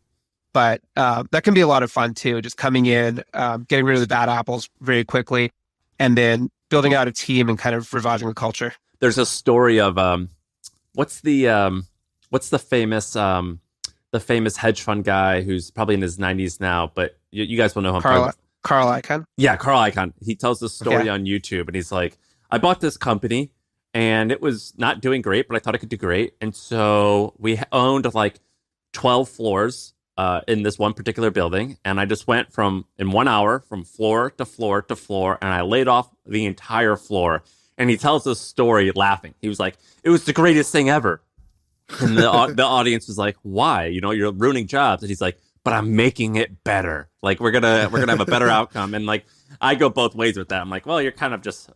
but that can be a lot of fun too. Just coming in, getting rid of the bad apples very quickly, and then building out a team and kind of reviving the culture. There's a story of, what's the famous hedge fund guy who's probably in his 90s now, but you guys will know him. Carl Icahn? Yeah, Carl Icahn. He tells this story on YouTube, and he's like, I bought this company, and it was not doing great, but I thought it could do great. And so we owned like 12 floors in this one particular building, and I just went in 1 hour from floor to floor to floor, and I laid off the entire floor. And he tells this story laughing. He was like, it was the greatest thing ever. And the audience was like, why? You're ruining jobs. And he's like, but I'm making it better. Like we're gonna have a better outcome. And like I go both ways with that. I'm like, well, you're kind of just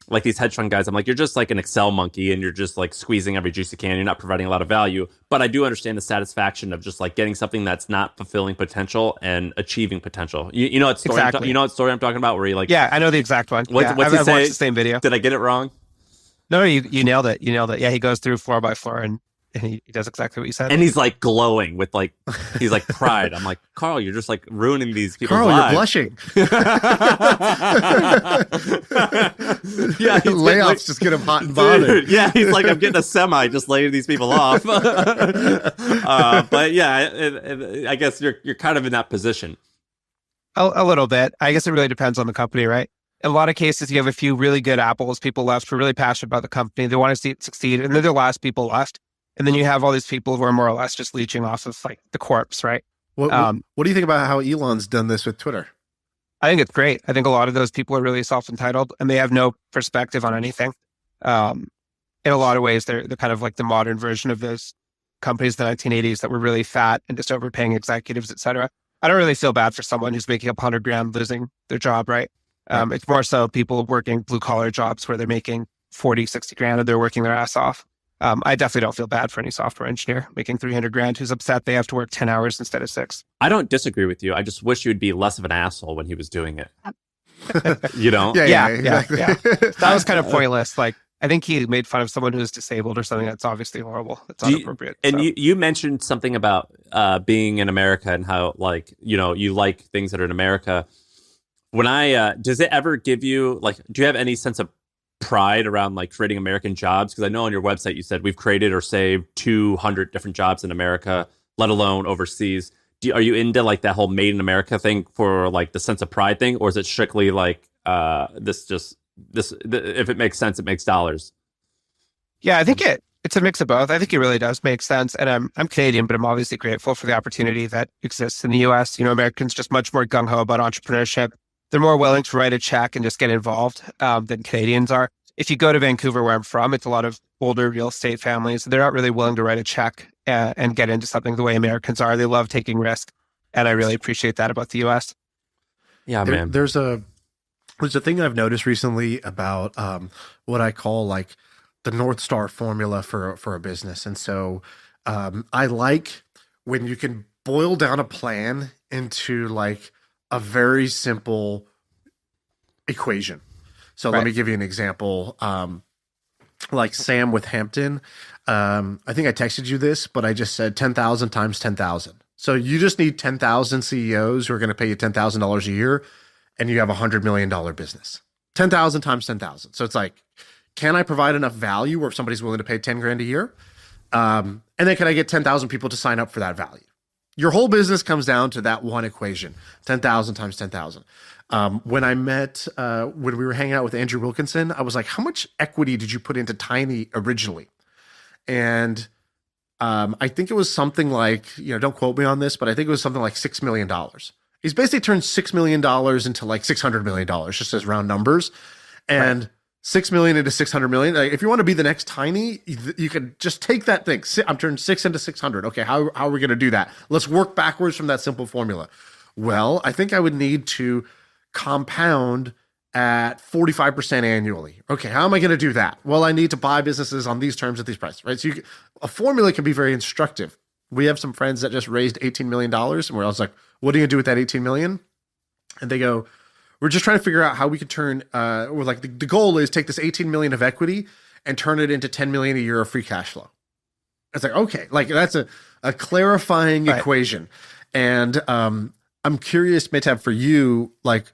like these hedge fund guys. I'm like, you're just like an Excel monkey, and you're just like squeezing every juice you can. You're not providing a lot of value. But I do understand the satisfaction of just like getting something that's not fulfilling potential and achieving potential. You know what story? Exactly. You know what story I'm talking about? Where you like, yeah, I know the exact one. What's I've he say? watched the same video. Did I get it wrong? No, you nailed it. You nailed it. Yeah, he goes through floor by floor, and he does exactly what you said. And he's like glowing with like, he's like pride. I'm like, Carl, you're just like ruining these people's Carl, lives. you're blushing. Yeah, layoffs just get him hot and bothered. Yeah, he's like, I'm getting a semi, just laying these people off. But yeah, I guess you're kind of in that position. A little bit. I guess it really depends on the company, right? In a lot of cases, you have a few really good apples, people left who are really passionate about the company. They want to see it succeed, and they're the last people left. And then you have all these people who are more or less just leeching off of like the corpse, right? What do you think about how Elon's done this with Twitter? I think it's great. I think a lot of those people are really self-entitled, and they have no perspective on anything. In a lot of ways, they're kind of like the modern version of those companies in the 1980s that were really fat and just overpaying executives, et cetera. I don't really feel bad for someone who's making up 100 grand losing their job, right? It's more so people working blue collar jobs where they're making 40, 60 grand and they're working their ass off. I definitely don't feel bad for any software engineer making 300 grand who's upset they have to work 10 hours instead of 6. I don't disagree with you. I just wish you'd be less of an asshole when he was doing it. Yeah, exactly. Yeah. That was kind of pointless. Like, I think he made fun of someone who's disabled or something that's obviously horrible. That's inappropriate. And you mentioned something about being in America and how, like, you like things that are in America. When does it ever give you, like, do you have any sense of pride around like creating American jobs? Because I know on your website you said we've created or saved 200 different jobs in America, let alone overseas. Are you into like that whole made in America thing for like the sense of pride thing, or is it strictly like this just if it makes sense, it makes dollars. Yeah, I think it's a mix of both. I think it really does make sense. And I'm Canadian, but I'm obviously grateful for the opportunity that exists in the US. Americans just much more gung-ho about entrepreneurship. They're more willing to write a check and just get involved than Canadians are. If you go to Vancouver, where I'm from, it's a lot of older real estate families. They're not really willing to write a check and get into something the way Americans are. They love taking risk. And I really appreciate that about the US. Yeah, man. There's a thing I've noticed recently about what I call like the North Star formula for a business. And so I like when you can boil down a plan into like a very simple equation. So let me give you an example. Like Sam with Hampton, I think I texted you this, but I just said 10,000 times 10,000. So you just need 10,000 CEOs who are going to pay you $10,000 a year, and you have $100 million business. 10,000 times 10,000. So it's like, can I provide enough value where somebody's willing to pay 10 grand a year? And then can I get 10,000 people to sign up for that value? Your whole business comes down to that one equation, 10,000 times 10,000. When I met, when we were hanging out with Andrew Wilkinson, I was like, how much equity did you put into Tiny originally? And I think it was something like, don't quote me on this, but I think it was something like $6 million. He's basically turned $6 million into like $600 million, just as round numbers. And 6 million into 600 million. Like, if you want to be the next Tiny, you can just take that thing. I'm turning 6 into 600. Okay, how are we going to do that? Let's work backwards from that simple formula. Well, I think I would need to compound at 45% annually. Okay, how am I going to do that? Well, I need to buy businesses on these terms at these prices, right? So a formula can be very instructive. We have some friends that just raised $18 million, and we're also like, what are you going to do with that $18 million? And they go, we're just trying to figure out how we can turn, we're like, the goal is take this 18 million of equity and turn it into 10 million a year of free cash flow. It's like, okay, like that's a clarifying equation. And I'm curious, Mehtab, for you, like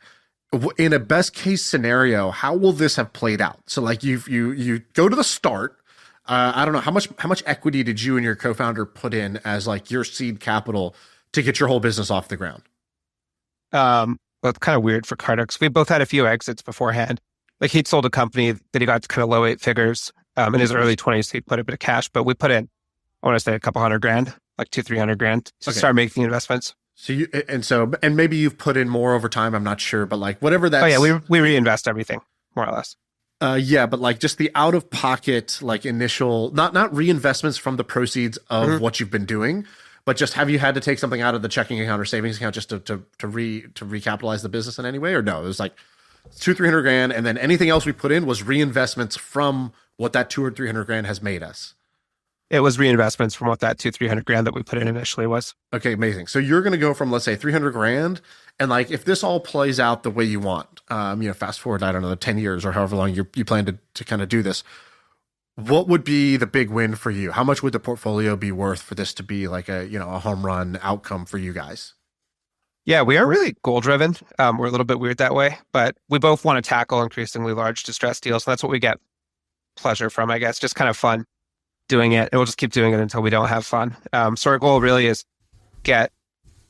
in a best case scenario, how will this have played out? So like you go to the start. I don't know, how much equity did you and your co-founder put in as like your seed capital to get your whole business off the ground? Well, it's kind of weird for Carter because we both had a few exits beforehand. Like he'd sold a company that he got to kind of low 8 figures in his early 20s. So he put a bit of cash, but we put in, I want to say a couple $100,000, like $200,000-300,000 to start making investments. So and maybe you've put in more over time. I'm not sure, but like whatever that's. Oh yeah, we reinvest everything more or less. Yeah, but like just the out of pocket, like initial, not reinvestments from the proceeds of what you've been doing. But just have you had to take something out of the checking account or savings account just to recapitalize the business in any way? Or no, it was like $200,000-300,000, and then anything else we put in was reinvestments from what that $200,000 or $300,000 has made us. It was reinvestments from what that $200,000-300,000 that we put in initially was. Okay, amazing. So you're going to go from, let's say, $300,000, and like if this all plays out the way you want, fast forward, I don't know, 10 years or however long you plan to kind of do this. What would be the big win for you? How much would the portfolio be worth for this to be like a home run outcome for you guys? Yeah, we are really goal driven. We're a little bit weird that way, but we both want to tackle increasingly large distressed deals. And that's what we get pleasure from, I guess, just kind of fun doing it. And we'll just keep doing it until we don't have fun. So our goal really is get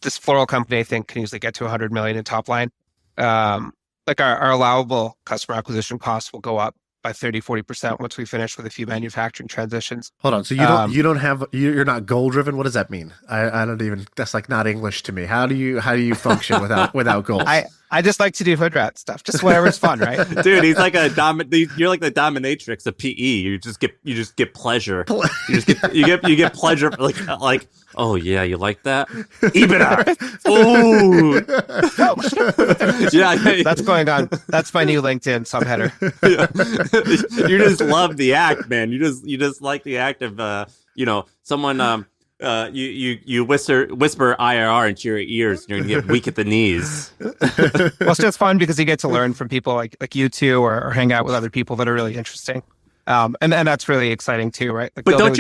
this floral company, I think, can easily get to 100 million in top line. Like our allowable customer acquisition costs will go up by 30-40% once we finish with a few manufacturing transitions. Hold on. So you're not goal driven. What does that mean? I don't even, that's like not English to me. How do you function without goals? I just like to do hood rat stuff. Just whatever's fun, right? Dude, he's like you're like the dominatrix of PE. You just get pleasure. You get pleasure like oh yeah, you like that? Eat it up. Ooh. Yeah. That's going on. That's my new LinkedIn subheader. Yeah. You just love the act, man. You just like the act of someone you whisper IRR into your ears and you're gonna get weak at the knees. Well, it's just fun because you get to learn from people like you two or hang out with other people that are really interesting. And that's really exciting too, right? Like but don't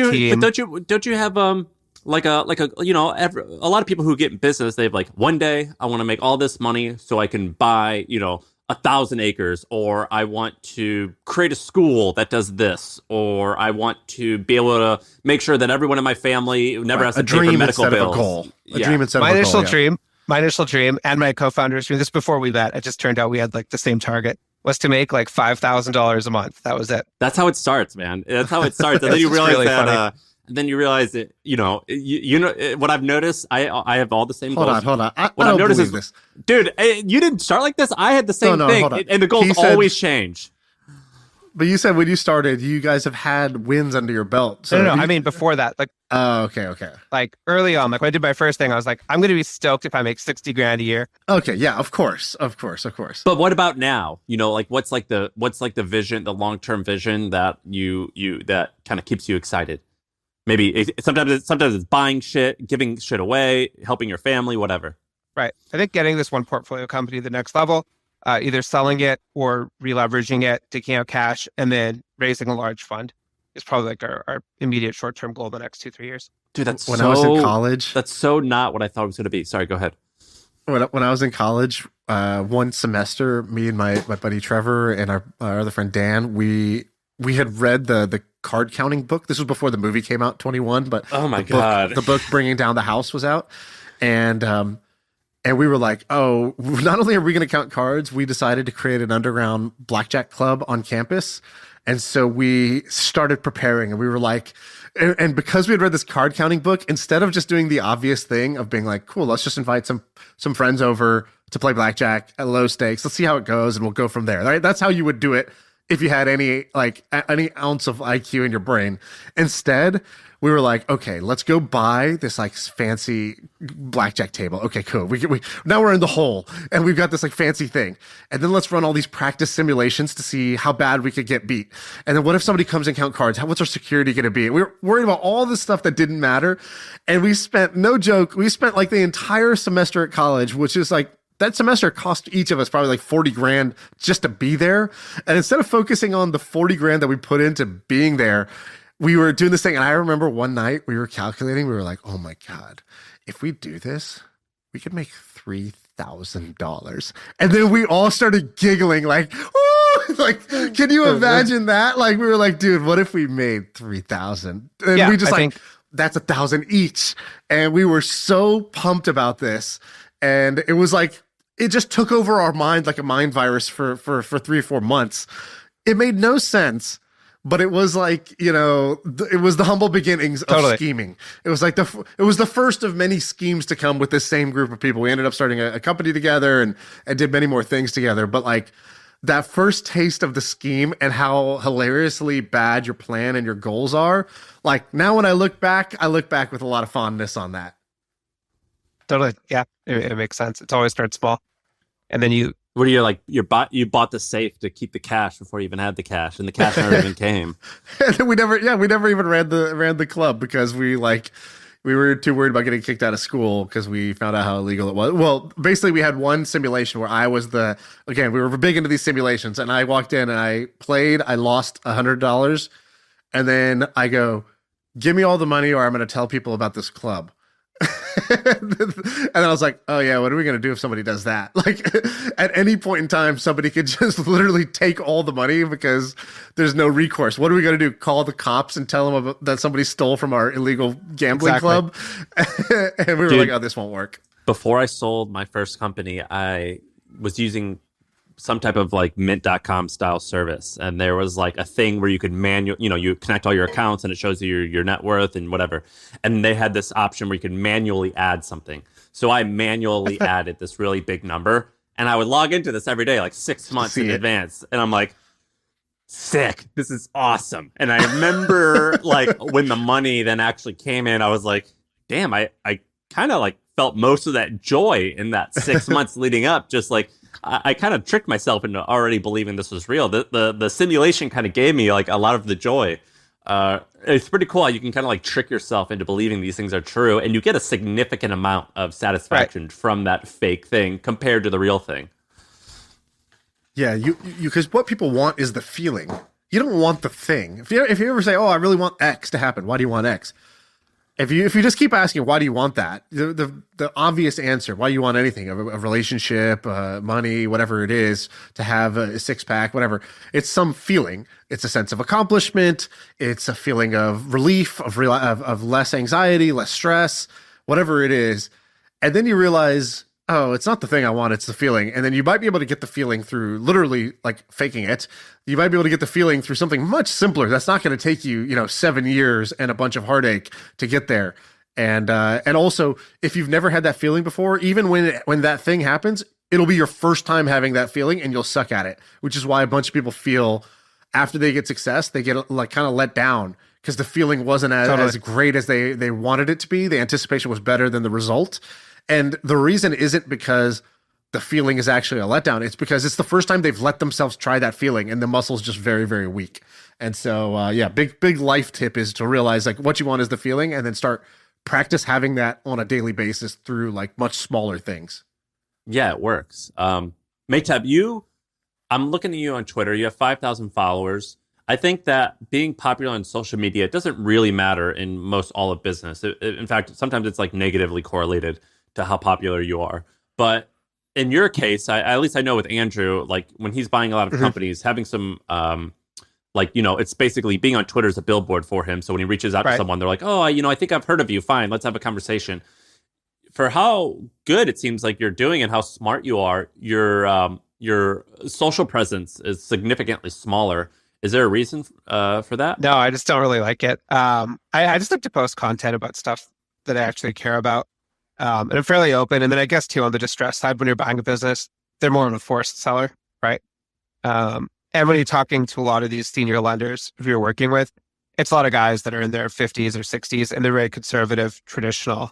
you have a lot of people who get in business, they have like, one day I want to make all this money so I can buy 1,000 acres, or I want to create a school that does this, or I want to be able to make sure that everyone in my family never has to pay for medical bills. A dream instead of a goal. My initial dream and my co-founder's dream, this before we met, it just turned out we had like the same target, was to make like $5,000 a month. That was it. That's how it starts, man. That's how it starts. And then you realize really that. Then you realize that you know what I've noticed. I have all the same goals. Hold on. What I've noticed is this, dude. You didn't start like this. I had the same thing, and the goals always change. But you said when you started, you guys have had wins under your belt. So no. I mean, before that, like, oh, okay. Like early on, like when I did my first thing, I was like, I'm going to be stoked if I make $60,000 a year. Okay, yeah, of course. But what about now? Like what's like the vision, the long-term vision that you that kind of keeps you excited? Maybe sometimes it's buying shit, giving shit away, helping your family, whatever. Right. I think getting this one portfolio company to the next level. Either selling it or re-leveraging it, taking out cash, and then raising a large fund is probably like our immediate short-term goal the next 2-3 years. Dude, that's when I was in college. That's so not what I thought it was going to be. Sorry, go ahead. When I was in college, one semester, me and my buddy Trevor and our other friend Dan, we had read the card counting book. This was before the movie came out, 21. But oh my god, the book Bringing Down the House was out, and we were like, oh, not only are we going to count cards, we decided to create an underground blackjack club on campus. And so we started preparing, and we were like, and because we had read this card counting book, instead of just doing the obvious thing of being like, cool, let's just invite some friends over to play blackjack at low stakes. Let's see how it goes, and we'll go from there. Right? That's how you would do it if you had any ounce of IQ in your brain. Instead, we were like, okay, let's go buy this like fancy blackjack table. Okay, cool. We now we're in the hole, and we've got this like fancy thing. And then let's run all these practice simulations to see how bad we could get beat. And then what if somebody comes and count cards? What's our security going to be? We were worried about all this stuff that didn't matter. And we spent, no joke, like the entire semester at college, which is like, that semester cost each of us probably like $40,000 just to be there. And instead of focusing on the $40,000 that we put into being there, we were doing this thing. And I remember one night we were calculating, we were like, oh my God, if we do this, we could make $3,000. And then we all started giggling like, ooh, like, can you imagine that? Like, we were like, dude, what if we made 3,000? And we just that's 1,000 each. And we were so pumped about this. And it was like, it just took over our mind like a mind virus for 3 or 4 months. It made no sense. But it was like, it was the humble beginnings of scheming. It was like it was the first of many schemes to come with this same group of people. We ended up starting a company together and did many more things together. But like that first taste of the scheme and how hilariously bad your plan and your goals are, like now when I look back with a lot of fondness on that. Totally. Yeah, it makes sense. It always starts small. And then you bought the safe to keep the cash before you even had the cash, and the cash never even came. And we never even ran the club because we were too worried about getting kicked out of school because we found out how illegal it was. Well, basically we had one simulation where I was we were big into these simulations, and I walked in and I played, I lost $100, and then I go, give me all the money or I'm going to tell people about this club. And then I was like, oh yeah, what are we going to do if somebody does that? Like at any point in time, somebody could just literally take all the money because there's no recourse. What are we going to do? Call the cops and tell them that somebody stole from our illegal gambling club? And we were like, oh, this won't work. Before I sold my first company, I was using some type of like mint.com style service. And there was like a thing where you could you connect all your accounts and it shows you your net worth and whatever. And they had this option where you could manually add something. So I manually added this really big number, and I would log into this every day, like 6 months in advance. And I'm like, sick, this is awesome. And I remember like when the money then actually came in, I was like, damn, I kind of like felt most of that joy in that 6 months leading up. Just like, I kind of tricked myself into already believing this was real. The simulation kind of gave me like a lot of the joy. It's pretty cool how you can kind of like trick yourself into believing these things are true, and you get a significant amount of satisfaction from that fake thing compared to the real thing. Yeah, you because what people want is the feeling. You don't want the thing. If you ever say, "Oh, I really want X to happen," why do you want X? If you just keep asking, why do you want that? The obvious answer, why you want anything, a relationship, money, whatever it is, to have a six-pack, whatever. It's some feeling. It's a sense of accomplishment. It's a feeling of relief, of less anxiety, less stress, whatever it is. And then you realize, oh, it's not the thing I want, it's the feeling. And then you might be able to get the feeling through literally like faking it. You might be able to get the feeling through something much simpler. That's not going to take you, 7 years and a bunch of heartache to get there. And also, if you've never had that feeling before, even when that thing happens, it'll be your first time having that feeling and you'll suck at it, which is why a bunch of people feel after they get success, they get like kind of let down because the feeling wasn't as great as they wanted it to be. The anticipation was better than the result. And the reason isn't because the feeling is actually a letdown. It's because it's the first time they've let themselves try that feeling and the muscle's just very, very weak. And so, big life tip is to realize like what you want is the feeling and then start practice having that on a daily basis through like much smaller things. Yeah, it works. Mehtab, I'm looking at you on Twitter. You have 5,000 followers. I think that being popular on social media doesn't really matter in most all of business. In fact, sometimes it's like negatively correlated to how popular you are. But in your case, at least I know with Andrew, like when he's buying a lot of companies, having some, it's basically being on Twitter is a billboard for him. So when he reaches out to someone, they're like, oh, I think I've heard of you. Fine, let's have a conversation. For how good it seems like you're doing and how smart you are, your social presence is significantly smaller. Is there a reason for that? No, I just don't really like it. I just like to post content about stuff that I actually care about. And I'm fairly open. And then I guess too, on the distress side, when you're buying a business, they're more of a forced seller, right? And when you're talking to a lot of these senior lenders who you're working with, it's a lot of guys that are in their 50s or 60s and they're very conservative, traditional,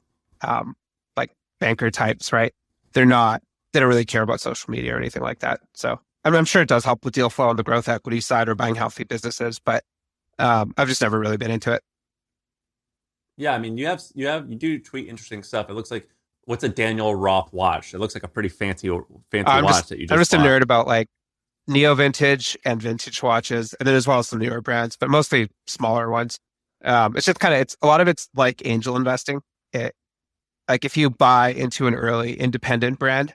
like banker types, right? They don't really care about social media or anything like that. So I'm sure it does help with deal flow on the growth equity side or buying healthy businesses, but I've just never really been into it. Yeah, I mean, you do tweet interesting stuff. It looks like, what's a Daniel Roth watch? It looks like a pretty fancy watch that you just I'm just bought. a nerd about like neo vintage and vintage watches, and then as well as some newer brands, but mostly smaller ones. It's just a lot of it's like angel investing. Like if you buy into an early independent brand,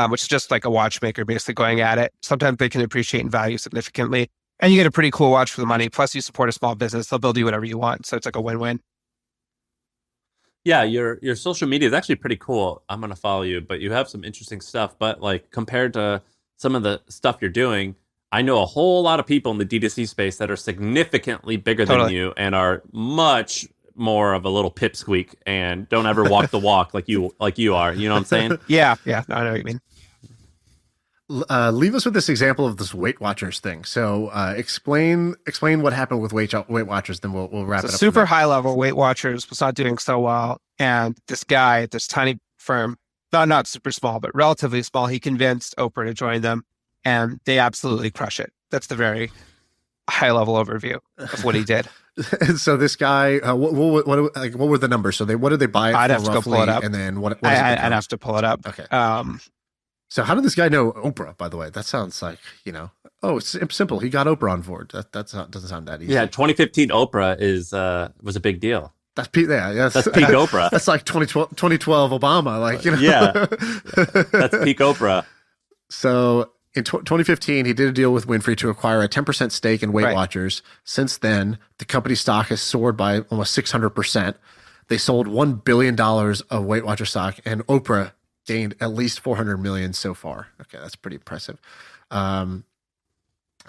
which is just like a watchmaker basically going at it, sometimes they can appreciate in value significantly, and you get a pretty cool watch for the money. Plus, you support a small business; they'll build you whatever you want. So it's like a win-win. Yeah, your social media is actually pretty cool. I'm gonna follow you, but you have some interesting stuff. But like compared to some of the stuff you're doing, I know a whole lot of people in the DTC space that are significantly bigger than you and are much more of a little pipsqueak and don't ever walk the walk like you are. You know what I'm saying? Yeah, I know what you mean. Leave us with this example of this Weight Watchers thing. So explain what happened with Weight Watchers, then we'll wrap it up. Super high level Weight Watchers was not doing so well, and this guy, this tiny firm, not super small, but relatively small, he convinced Oprah to join them, and they absolutely crush it. That's the very high level overview of what he did. And so this guy, what were the numbers? So what did they buy it I'd for have to roughly? go pull it up. And then what I'd have to pull it up. Okay. So how did this guy know Oprah, by the way? That sounds like, it's simple. He got Oprah on board. Doesn't sound that easy. Yeah, 2015 Oprah was a big deal. That's peak Oprah. That's like 2012 Obama. Yeah, that's peak Oprah. So in 2015, he did a deal with Winfrey to acquire a 10% stake in Weight Watchers. Since then, the company's stock has soared by almost 600%. They sold $1 billion of Weight Watcher stock, and Oprah gained at least 400 million so far. Okay, that's pretty impressive.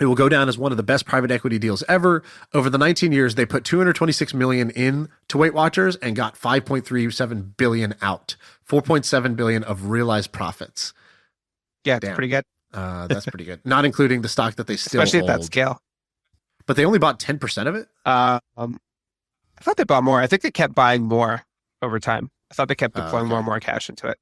It will go down as one of the best private equity deals ever. Over the 19 years, they put 226 million in to Weight Watchers and got 5.37 billion out. 4.7 billion of realized profits. Yeah, it's pretty good. That's pretty good. Not including the stock that they still especially hold. at that scale. But they only bought 10% of it? I thought they bought more. I think they kept buying more over time. I thought they kept deploying more and more cash into it.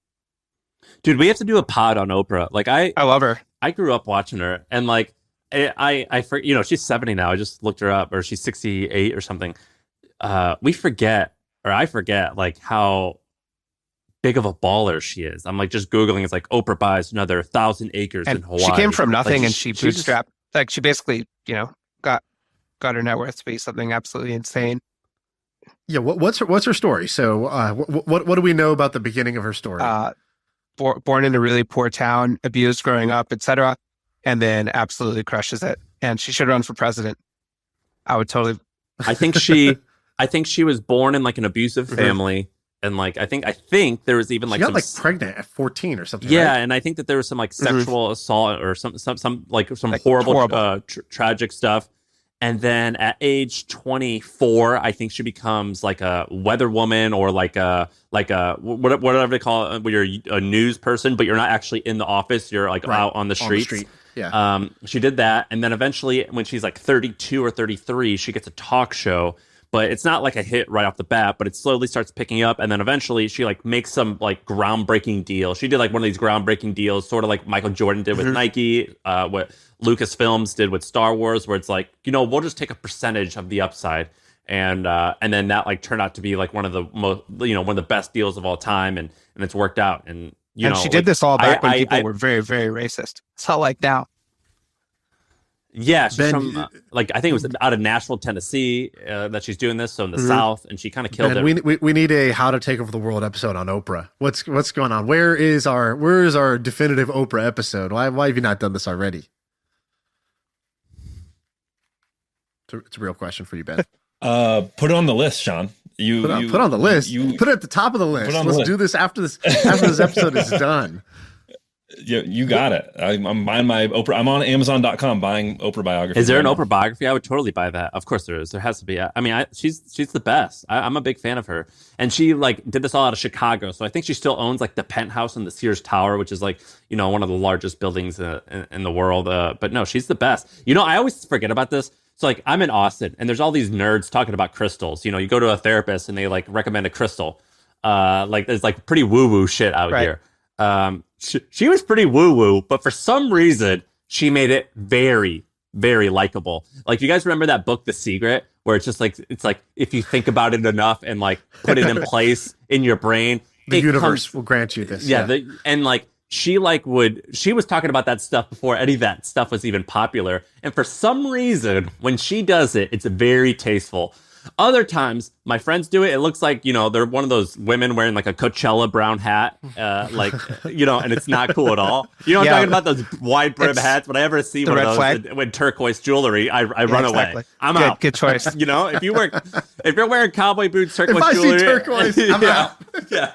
Dude, we have to do a pod on Oprah. Like I love her. I grew up watching her, and like I she's 70 now. I just looked her up, or she's 68 or something. I forget like how big of a baller she is. I'm like just Googling. It's like Oprah buys another 1,000 acres in Hawaii. She came from nothing, like, and she bootstrapped. Like she basically, got her net worth to be something absolutely insane. Yeah. What's her story? So what do we know about the beginning of her story? Born in a really poor town, abused growing up, etc., and then absolutely crushes it. And she should run for president. I would totally. I think she was born in like an abusive family, And like I think there was even like she got some, like pregnant at 14 or something. Yeah, right? and I think that there was some like sexual assault or some horrible. Tragic stuff. And then at age 24, I think she becomes like a weather woman or like a whatever they call it, where you're a news person, but you're not actually in the office. You're like out on the streets. Yeah. She did that, and then eventually, when she's like 32 or 33, she gets a talk show. But it's not like a hit right off the bat, but it slowly starts picking up. And then eventually she like makes some like groundbreaking deal. She did like one of these groundbreaking deals, sort of like Michael Jordan did with Nike, what Lucasfilms did with Star Wars, where it's like, we'll just take a percentage of the upside. And then that like turned out to be like one of the most, one of the best deals of all time. And it's worked out. And, she did this all back when people were very, very racist. It's not like now. Yeah, she's from I think it was out of Nashville, Tennessee, that she's doing this. So in the South, and she kind of killed it. We need a How to Take Over the World episode on Oprah. What's going on? Where is our definitive Oprah episode? Why have you not done this already? It's a real question for you, Ben. Put it on the list, Shaan. Put on the list. Put it at the top of the list. Let's do this after this episode is done. You got it. I'm buying my Oprah. I'm on Amazon.com buying Oprah biography. Is there an Oprah biography? I would totally buy that. Of course there is. There has to be. I mean, she's the best. I'm a big fan of her. And she like did this all out of Chicago. So I think she still owns like the penthouse in the Sears Tower, which is like, one of the largest buildings in the world. But no, she's the best. I always forget about this. So like I'm in Austin and there's all these nerds talking about crystals. You go to a therapist and they like recommend a crystal. Like there's like pretty woo-woo shit out here. She was pretty woo-woo, but for some reason, she made it very, very likable. Like, you guys remember that book, The Secret, where it's just like, if you think about it enough and like put it in place in your brain, the universe will grant you this. Yeah. She was talking about that stuff before any of that stuff was even popular. And for some reason, when she does it, it's very tasteful. Other times, my friends do it. It looks like, they're one of those women wearing like a Coachella brown hat, and it's not cool at all. I'm talking about those wide brim hats. When I ever see one of those with turquoise jewelry, I run away. I'm out. Good choice. If you're wearing cowboy boots, turquoise if jewelry, I see turquoise, I'm out. Yeah,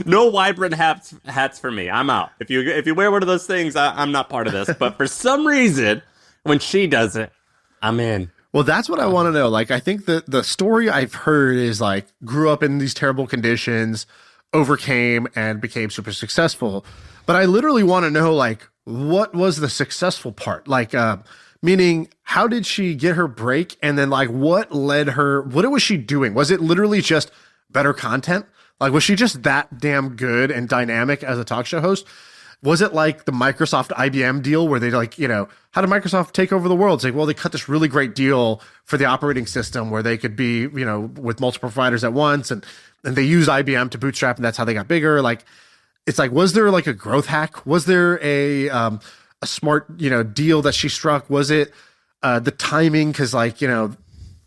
no wide brim hats for me. I'm out. If you wear one of those things, I'm not part of this. But for some reason, when she does it, I'm in. Well, that's what I want to know. Like, I think that the story I've heard is like grew up in these terrible conditions, overcame and became super successful. But I literally want to know, like, what was the successful part? Like, meaning how did she get her break? And then like, what was she doing? Was it literally just better content? Like, was she just that damn good and dynamic as a talk show host? Was it like the Microsoft IBM deal where they like, how did Microsoft take over the world? It's like, well, they cut this really great deal for the operating system where they could be, with multiple providers at once. And they used IBM to bootstrap, and that's how they got bigger. Like, it's like, was there like a growth hack? Was there a smart, deal that she struck? Was it the timing? Cause like,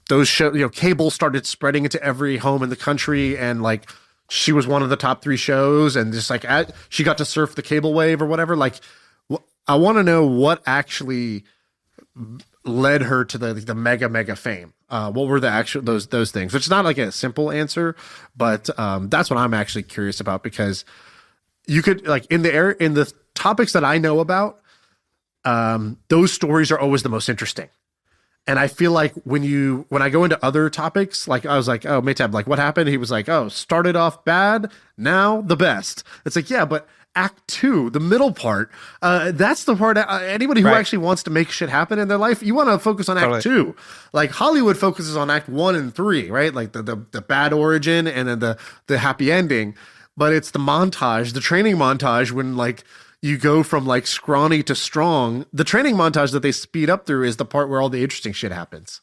those show, cable started spreading into every home in the country, and like, she was one of the top 3 shows, and just like she got to surf the cable wave or whatever. Like, I want to know what actually led her to the mega fame. What were the actual those things? Which is not like a simple answer, but that's what I'm actually curious about, because you could like in the topics that I know about, those stories are always the most interesting. And I feel like when I go into other topics, like I was like, oh, Mehtab, like what happened? He was like, oh, started off bad, now the best. It's like, yeah, but Act 2, the middle part, that's the part. Anybody who actually wants to make shit happen in their life, you want to focus on Act 2. Like Hollywood focuses on Act 1 and 3, right? Like the bad origin and then the happy ending. But it's the montage, the training montage when like you go from like scrawny to strong. The training montage that they speed up through is the part where all the interesting shit happens.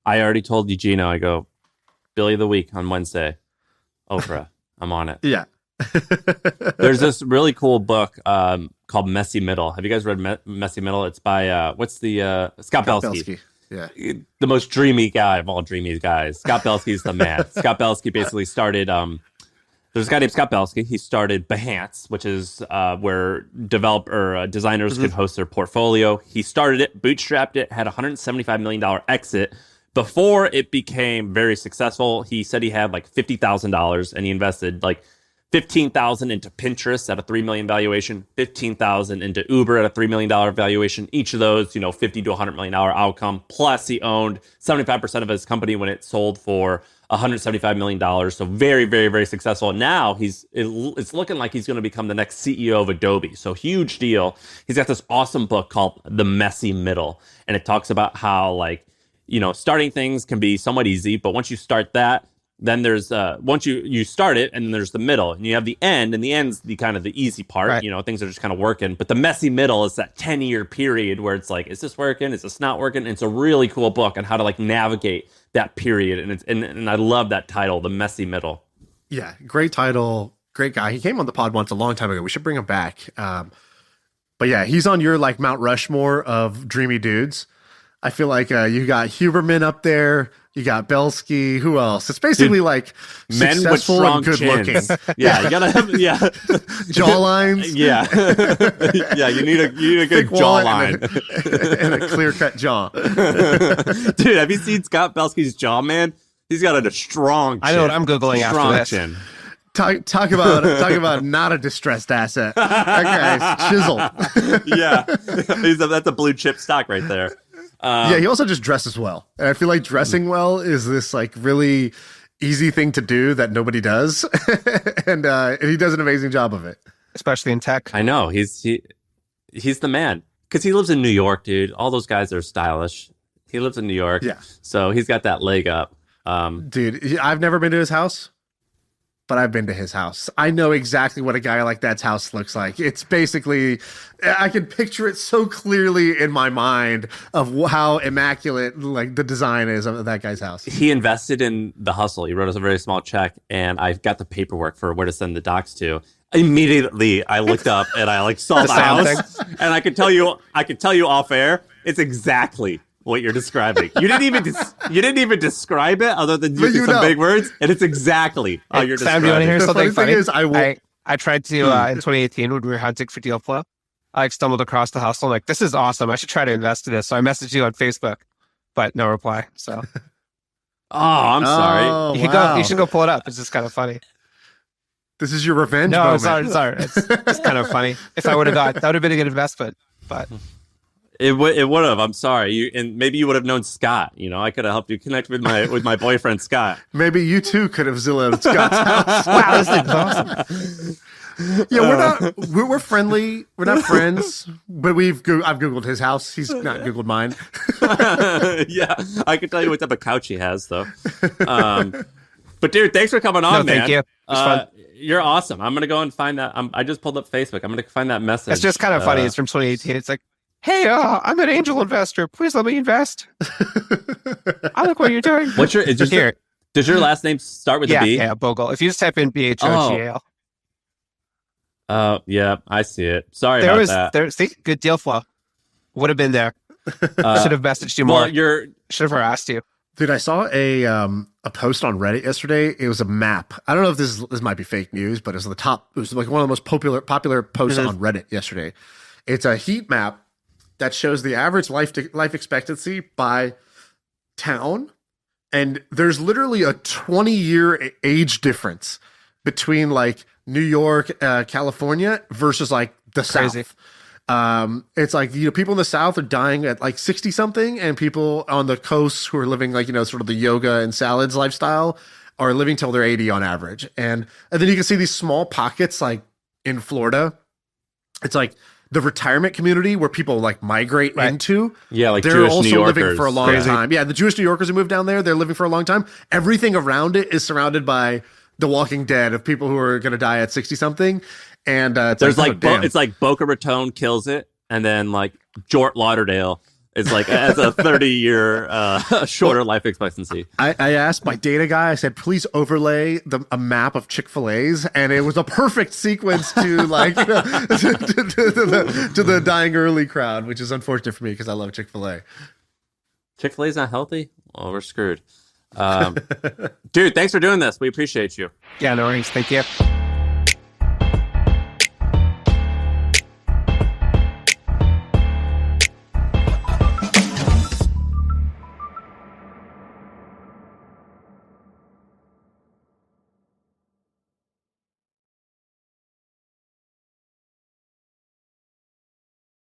I already told Eugenio, I go, Billy of the Week on Wednesday, Oprah. I'm on it. Yeah. There's this really cool book called Messy Middle. Have you guys read Messy Middle? It's by Scott Belsky. Yeah. The most dreamy guy of all dreamy guys. Scott Belsky's the man. Scott Belsky basically started there's a guy named Scott Belsky. He started Behance, which is where designers could host their portfolio. He started it, bootstrapped it, had a $175 million exit, before it became very successful, he said he had like $50,000 and he invested like $15,000 into Pinterest at a $3 million valuation, $15,000 into Uber at a $3 million valuation. Each of those, you know, $50 to $100 million outcome. Plus, he owned 75% of his company when it sold for $175 million. So very, very, very successful. Now it's looking like he's going to become the next CEO of Adobe. So huge deal. He's got this awesome book called The Messy Middle, and it talks about how, like, you know, starting things can be somewhat easy, but once you start that, then there's once you start it, and then there's the middle, and you have the end, and the end's the kind of the easy part. Right. You know, things are just kind of working. But the messy middle is that 10-year period where it's like, is this working? Is this not working? And it's a really cool book on how to like navigate that period. And and I love that title, The Messy Middle. Yeah, great title, great guy. He came on the pod once a long time ago. We should bring him back. But yeah, he's on your like Mount Rushmore of dreamy dudes. I feel like you got Huberman up there. You got Belsky. Who else? It's basically like men with strong, good looking. Yeah, you gotta have jawlines. Yeah, yeah. You need a good jawline and a clear cut jaw. Dude, have you seen Scott Belsky's jaw, man? He's got a strong chin. I know what I'm googling after this. Chin. Talk about not a distressed asset. That guy's chiseled. Yeah, that's a blue chip stock right there. Yeah, he also just dresses well. And I feel like dressing well is this like really easy thing to do that nobody does. and he does an amazing job of it. Especially in tech. I know. He's the man. Because he lives in New York, dude. All those guys are stylish. He lives in New York. Yeah. So he's got that leg up. Dude, I've never been to his house, but I've been to his house. I know exactly what a guy like that's house looks like. It's basically, I can picture it so clearly in my mind of how immaculate like the design is of that guy's house. He invested in the hustle. He wrote us a very small check, and I got the paperwork for where to send the docs to. Immediately, I looked up and I like saw the house, and I could tell you off air, it's exactly what you're describing. You didn't even describe it other than using some big words, and it's exactly how you're describing. Sam, do you want to hear something funny? Is, I tried to in 2018 when we were hunting for deal flow. I stumbled across the hustle. I'm like, this is awesome. I should try to invest in this. So I messaged you on Facebook, but no reply. So, I'm sorry. You should go pull it up. It's just kind of funny. This is your revenge No, moment. sorry. It's kind of funny. If I would have got, that would have been a good investment, but. It would have. I'm sorry. And maybe you would have known Scott. You know, I could have helped you connect with my boyfriend Scott. Maybe you too could have Zillowed Scott's house. Wow, this thing's awesome. Yeah, we're friendly. We're not friends, but I've Googled his house. He's not Googled mine. Yeah, I can tell you what type of couch he has though. But dude, thanks for coming on, man. Thank you. It was fun. You're awesome. I'm gonna go and find that. I just pulled up Facebook. I'm gonna find that message. It's just kind of funny. It's from 2018. It's like, hey, I'm an angel investor. Please let me invest. I like what you're doing. What's your here? Does your last name start with a B? Yeah, Bogle. If you just type in BHOGAL. Yeah, I see it. Sorry about that. See, good deal flow. Would have been there. Should have messaged you more. Should have asked you. Dude, I saw a post on Reddit yesterday. It was a map. I don't know if this might be fake news, but it was it was like one of the most popular posts on Reddit yesterday. It's a heat map that shows the average life expectancy by town, and there's literally a 20-year age difference between like New York, California versus like the South. It's like, you know, people in the South are dying at like 60 something, and people on the coast who are living like, you know, sort of the yoga and salads lifestyle are living till they're 80 on average. And then you can see these small pockets like in Florida. It's like the retirement community where people like migrate into. Yeah, like they're Jewish also New Yorkers. living for a long time. Yeah, the Jewish New Yorkers who moved down there, they're living for a long time. Everything around it is surrounded by The Walking Dead of people who are going to die at 60 something. And there's it's like Boca Raton kills it, and then like Fort Lauderdale is like as a 30-year shorter life expectancy. I asked my data guy. I said, please overlay a map of Chick-fil-A's, and it was a perfect sequence to like to the dying early crowd, which is unfortunate for me because I love Chick-fil-A. Chick-fil-A's not healthy? Well, we're screwed. Dude, thanks for doing this. We appreciate you. Yeah, no worries. Thank you.